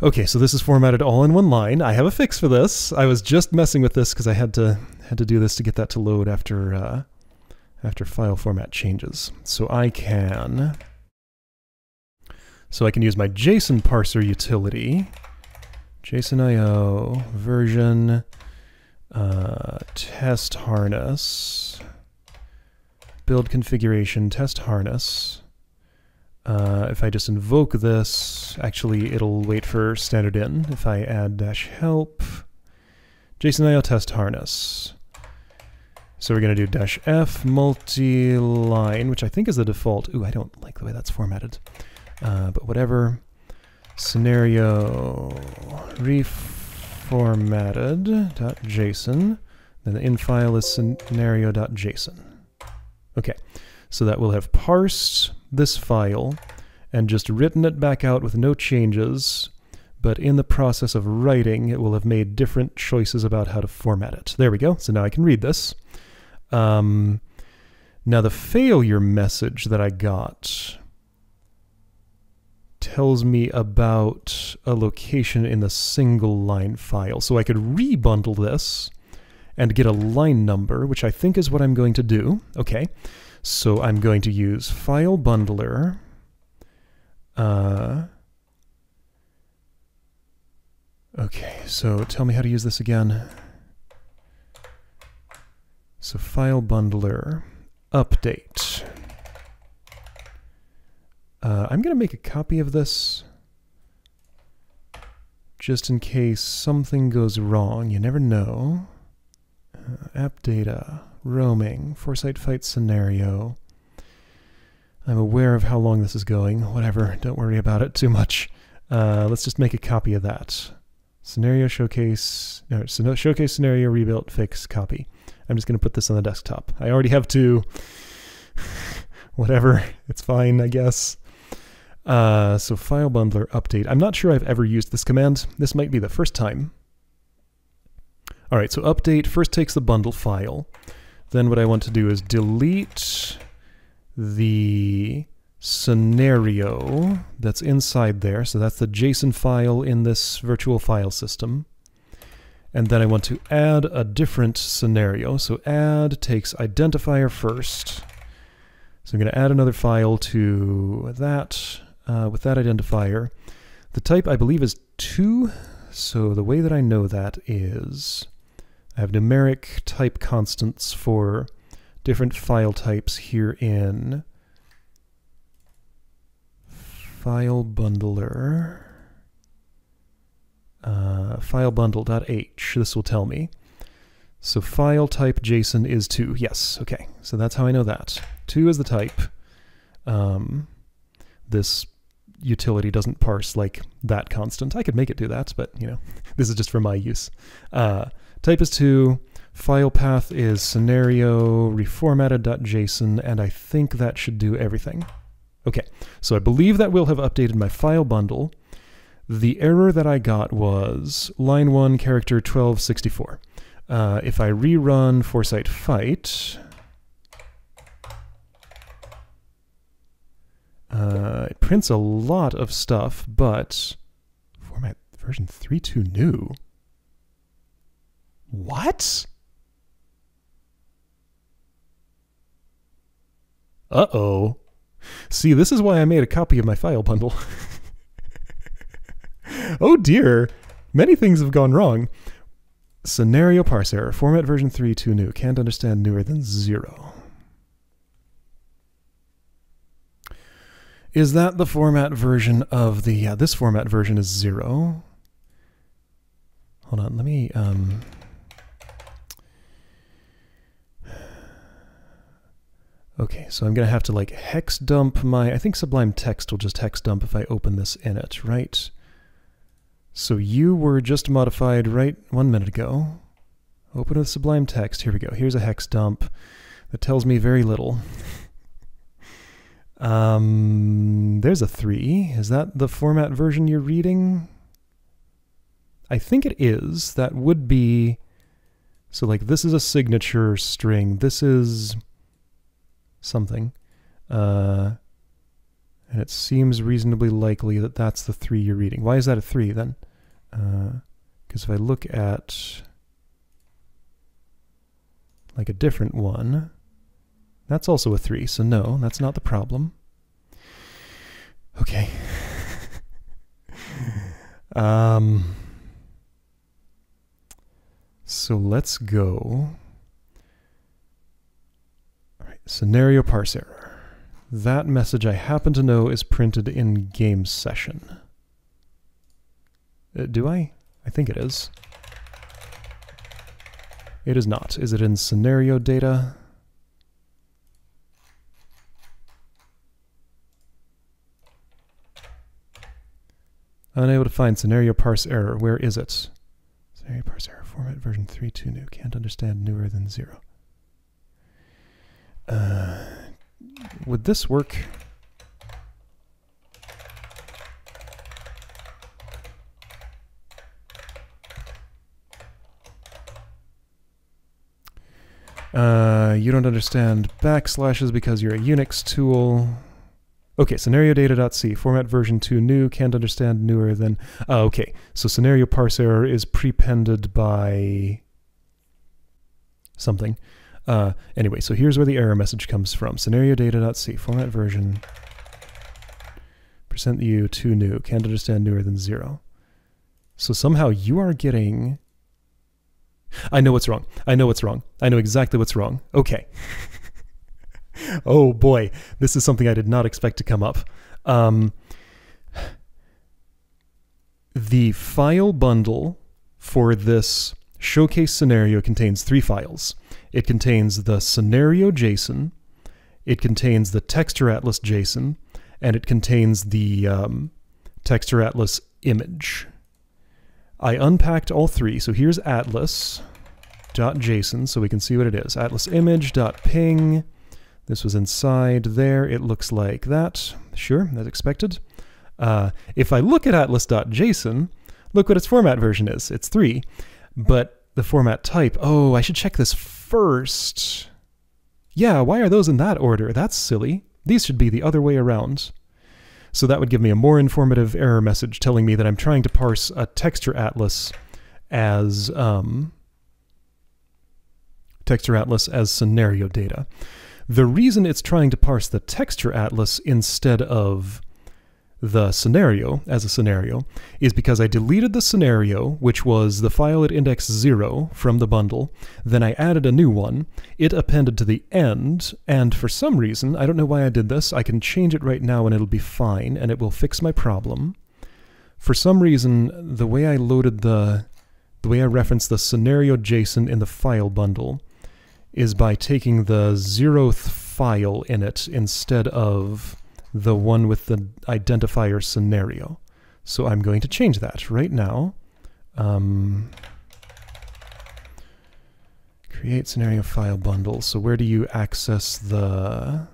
Okay, so this is formatted all in one line. I have a fix for this. I was just messing with this because I had to do this to get that to load after file format changes. So I can use my JSON parser utility, JSON.io version test harness, build configuration test harness. If I just invoke this, actually it'll wait for standard in. If I add -help, JSON.io test harness. So we're going to do -f multi-line, which I think is the default. Ooh, I don't like the way that's formatted. But whatever. Scenario reformatted.json. Then the in file is scenario.json. Okay, so that will have parsed this file and just written it back out with no changes, but in the process of writing, it will have made different choices about how to format it. There we go. So now I can read this. Now the failure message that I got tells me about a location in the single line file. So I could rebundle this and get a line number, which I think is what I'm going to do. Okay, so I'm going to use file bundler. Okay, so tell me how to use this again. So file bundler update. I'm going to make a copy of this just in case something goes wrong. You never know. App data, roaming, Foresight Fight scenario. I'm aware of how long this is going. Whatever, don't worry about it too much. Let's just make a copy of that. Scenario showcase, no, showcase scenario rebuilt fix copy. I'm just going to put this on the desktop. I already have two. Whatever, it's fine, I guess. So file bundler update. I'm not sure I've ever used this command. This might be the first time. All right, so update first takes the bundle file. Then what I want to do is delete the scenario that's inside there. So that's the JSON file in this virtual file system. And then I want to add a different scenario. So add takes identifier first. So I'm going to add another file to that with that identifier. The type I believe is 2. So the way that I know that is I have numeric type constants for different file types here in file bundler, file bundle.h. This will tell me. So file type JSON is 2. Yes, okay. So that's how I know that. 2 is the type. This utility doesn't parse like that constant. I could make it do that, but you know, this is just for my use. Type is 2. File path is scenario reformatted.json, and I think that should do everything. Okay, so I believe that will have updated my file bundle. The error that I got was line 1, character 1264. If I rerun Foresight Fight, it prints a lot of stuff, but format version 3.2 new. What? Uh-oh. See, this is why I made a copy of my file bundle. Oh dear, many things have gone wrong. Scenario parse error, format version 3.2 new, can't understand newer than 0. Is that the format version of the, yeah, this format version is 0. Hold on, let me, okay, so I'm going to have to like hex dump my, I think Sublime Text will just hex dump if I open this in it, right? So you were just modified right 1 minute ago. Open with Sublime Text. Here we go. Here's a hex dump that tells me very little. There's a 3. Is that the format version you're reading? I think it is. That would be... So like this is a signature string. This is something. And it seems reasonably likely that that's the 3 you're reading. Why is that a 3 then? Because if I look at like a different one, that's also a 3. So no, that's not the problem. Okay. So let's go. All right, scenario parse error. That message I happen to know is printed in game session. Do I? I think it is. It is not. Is it in scenario data? Unable to find scenario parse error. Where is it? Scenario parse error. Format version 3.2 new. Can't understand newer than 0. Would this work? You don't understand backslashes because you're a Unix tool. Okay, scenario data.c, format version 2 new, can't understand newer than... okay, so scenario parse error is prepended by something. Anyway, so here's where the error message comes from. Scenario data.c, format version %u 2 new, can't understand newer than 0. So somehow you are getting... I know what's wrong. I know what's wrong. I know exactly what's wrong. Okay. Oh boy, this is something I did not expect to come up. The file bundle for this showcase scenario contains 3 files. It contains the scenario JSON, it contains the texture atlas JSON, and it contains the texture atlas image. I unpacked all 3, so here's atlas.json, so we can see what it is. Atlas image.ping. This was inside there. It looks like that. Sure, as expected. If I look at atlas.json, look what its format version is. It's 3. But the format type, oh, I should check this first. Yeah, why are those in that order? That's silly. These should be the other way around. So that would give me a more informative error message telling me that I'm trying to parse a texture atlas as scenario data. The reason it's trying to parse the texture atlas instead of the scenario as a scenario is because I deleted the scenario, which was the file at index 0 from the bundle, then I added a new one, it appended to the end, and for some reason, I don't know why I did this, I can change it right now and it'll be fine, and it will fix my problem. For some reason, the way I loaded the way I referenced the scenario JSON in the file bundle is by taking the 0th file in it instead of the one with the identifier scenario. So I'm going to change that right now. Create scenario file bundle. So where do you access the...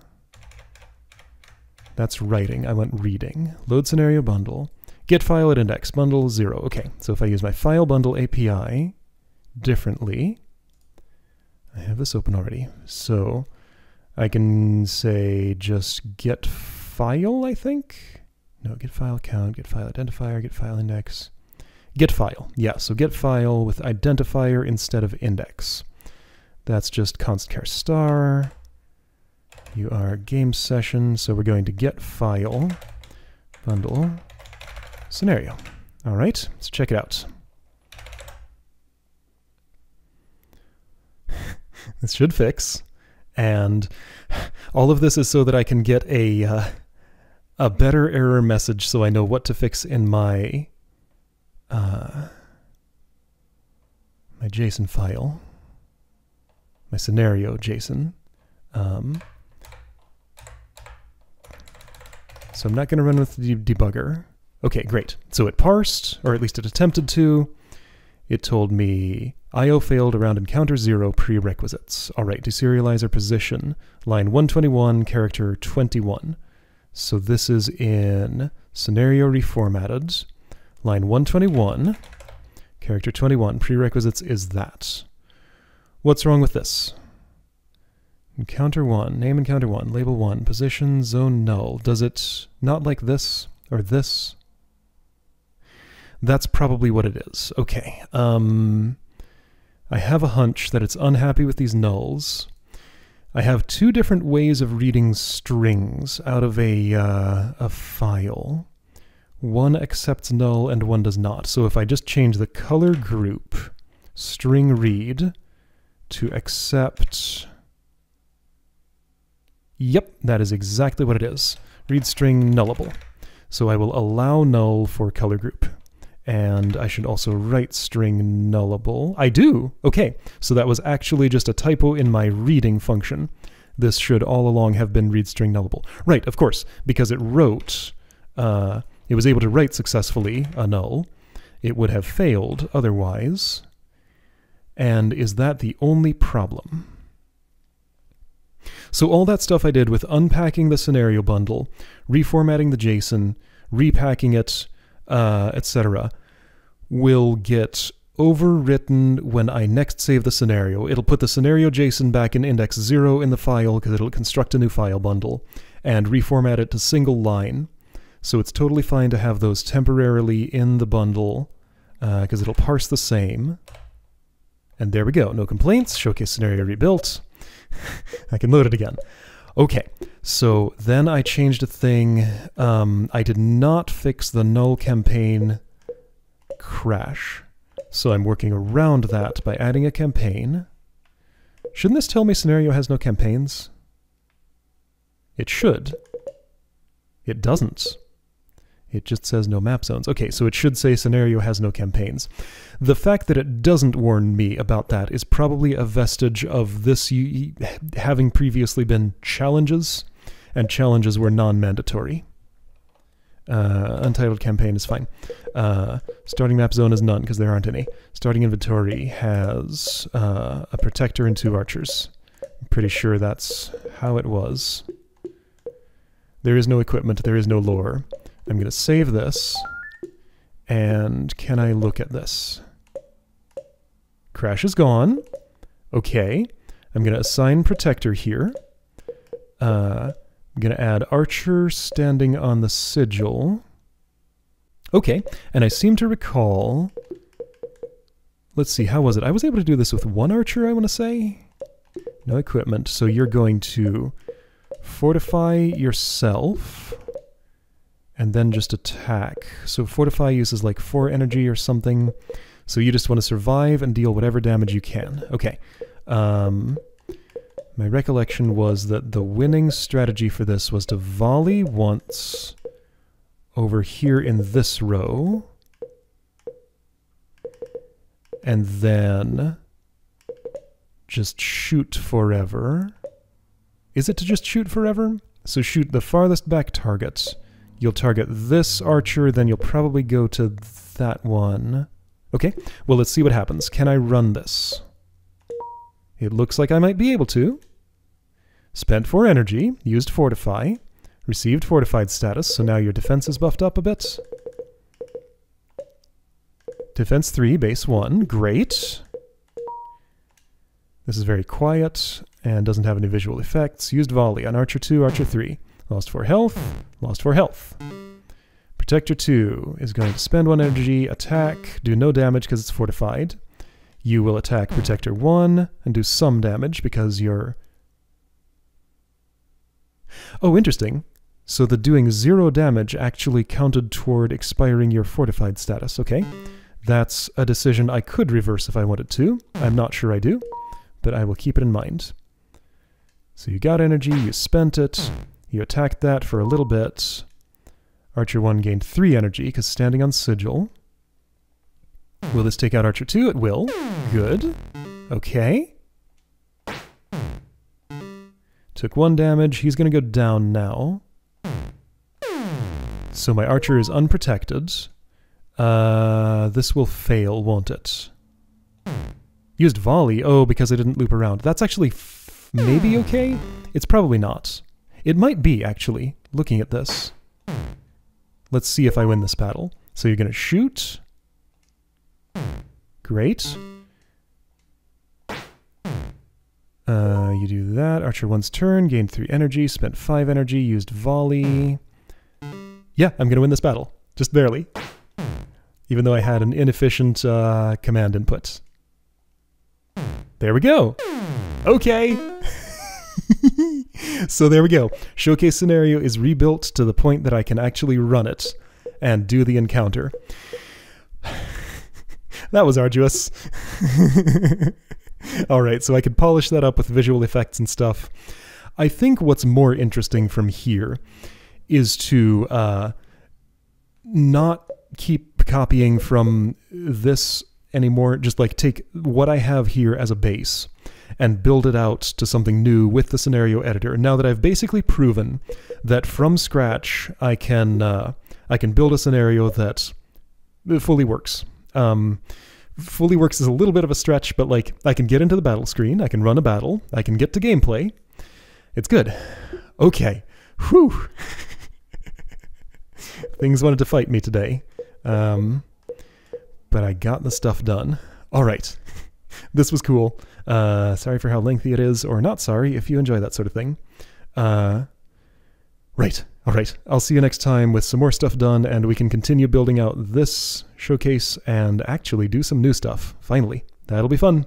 That's writing. I want reading. Load scenario bundle. Get file at index, bundle 0. Okay, so if I use my file bundle API differently, I have this open already. So I can say just get file, I think? No, get file count, get file identifier, get file index. Get file, yeah, so get file with identifier instead of index. That's just const char star. You are game session, so we're going to get file, bundle, scenario. All right, let's check it out. This should fix, and all of this is so that I can get a better error message so I know what to fix in my my JSON file, my scenario JSON. So I'm not going to run with the debugger. Okay, great. So it parsed, or at least it attempted to. It told me IO failed around encounter 0 prerequisites. All right, deserializer position, line 121, character 21. So this is in scenario reformatted, line 121, character 21. Prerequisites is that. What's wrong with this? Encounter 1, name encounter 1, label 1, position, zone null. Does it not like this or this? That's probably what it is. Okay. I have a hunch that it's unhappy with these nulls. I have two different ways of reading strings out of a file. One accepts null and one does not. So if I just change the color group string read to accept... Yep, that is exactly what it is. Read string nullable. So I will allow null for color group. And I should also write string nullable. I do! Okay, so that was actually just a typo in my reading function. This should all along have been read string nullable. Right, of course, because it wrote, it was able to write successfully a null. It would have failed otherwise. And is that the only problem? So all that stuff I did with unpacking the scenario bundle, reformatting the JSON, repacking it, etc., will get overwritten when I next save the scenario. It'll put the scenario JSON back in index 0 in the file because it'll construct a new file bundle and reformat it to single line. So it's totally fine to have those temporarily in the bundle because it'll parse the same. And there we go. No complaints. Showcase scenario rebuilt. I can load it again. Okay, so then I changed a thing. I did not fix the null campaign crash. So I'm working around that by adding a campaign. Shouldn't this tell me scenario has no campaigns? It should. It doesn't. It just says no map zones. Okay, so it should say scenario has no campaigns. The fact that it doesn't warn me about that is probably a vestige of this having previously been challenges, and challenges were non-mandatory. Untitled campaign is fine. Starting map zone is none because there aren't any. Starting inventory has a protector and 2 archers. I'm pretty sure that's how it was. There is no equipment, there is no lore. I'm going to save this, and can I look at this? Crash is gone. Okay, I'm going to assign protector here. I'm going to add archer standing on the sigil. Okay, and I seem to recall... Let's see, how was it? I was able to do this with 1 archer, I want to say? No equipment, so you're going to fortify yourself... and then just attack. So fortify uses like 4 energy or something. So you just want to survive and deal whatever damage you can. Okay. My recollection was that the winning strategy for this was to volley once over here in this row. And then just shoot forever. Is it to just shoot forever? So shoot the farthest back target. You'll target this archer, then you'll probably go to that one. Okay, well, let's see what happens. Can I run this? It looks like I might be able to. Spent 4 energy, used fortify, received fortified status, so now your defense is buffed up a bit. Defense 3, base 1. Great. This is very quiet and doesn't have any visual effects. Used volley on Archer 2, Archer 3. Lost 4 health, lost 4 health. Protector 2 is going to spend 1 energy, attack, do no damage because it's fortified. You will attack Protector 1 and do some damage because you're... Oh, interesting. So the doing 0 damage actually counted toward expiring your fortified status. Okay. That's a decision I could reverse if I wanted to. I'm not sure I do, but I will keep it in mind. So you got energy, you spent it, you attacked that for a little bit. Archer 1 gained 3 energy because standing on Sigil. Will this take out Archer 2? It will. Good. Okay. Took 1 damage. He's going to go down now. So my Archer is unprotected. This will fail, won't it? Used volley. Oh, because I didn't loop around. That's actually maybe okay? It's probably not. It might be, actually, looking at this. Let's see if I win this battle. So you're going to shoot. Great. You do that. Archer 1's turn. Gained 3 energy. Spent 5 energy. Used volley. Yeah, I'm going to win this battle. Just barely. Even though I had an inefficient command input. There we go. Okay. So there we go. Showcase scenario is rebuilt to the point that I can actually run it and do the encounter. That was arduous. Alright, so I could polish that up with visual effects and stuff. I think what's more interesting from here is to not keep copying from this anymore. Just like take what I have here as a base and build it out to something new with the scenario editor. Now that I've basically proven that from scratch I can build a scenario that fully works. Fully works is a little bit of a stretch, but like I can get into the battle screen, I can run a battle, I can get to gameplay. It's good. Okay. Whew. Things wanted to fight me today. But I got the stuff done. All right. This was cool. Sorry for how lengthy it is, or not sorry if you enjoy that sort of thing. Right. All right. I'll see you next time with some more stuff done, and we can continue building out this showcase and actually do some new stuff. Finally. That'll be fun.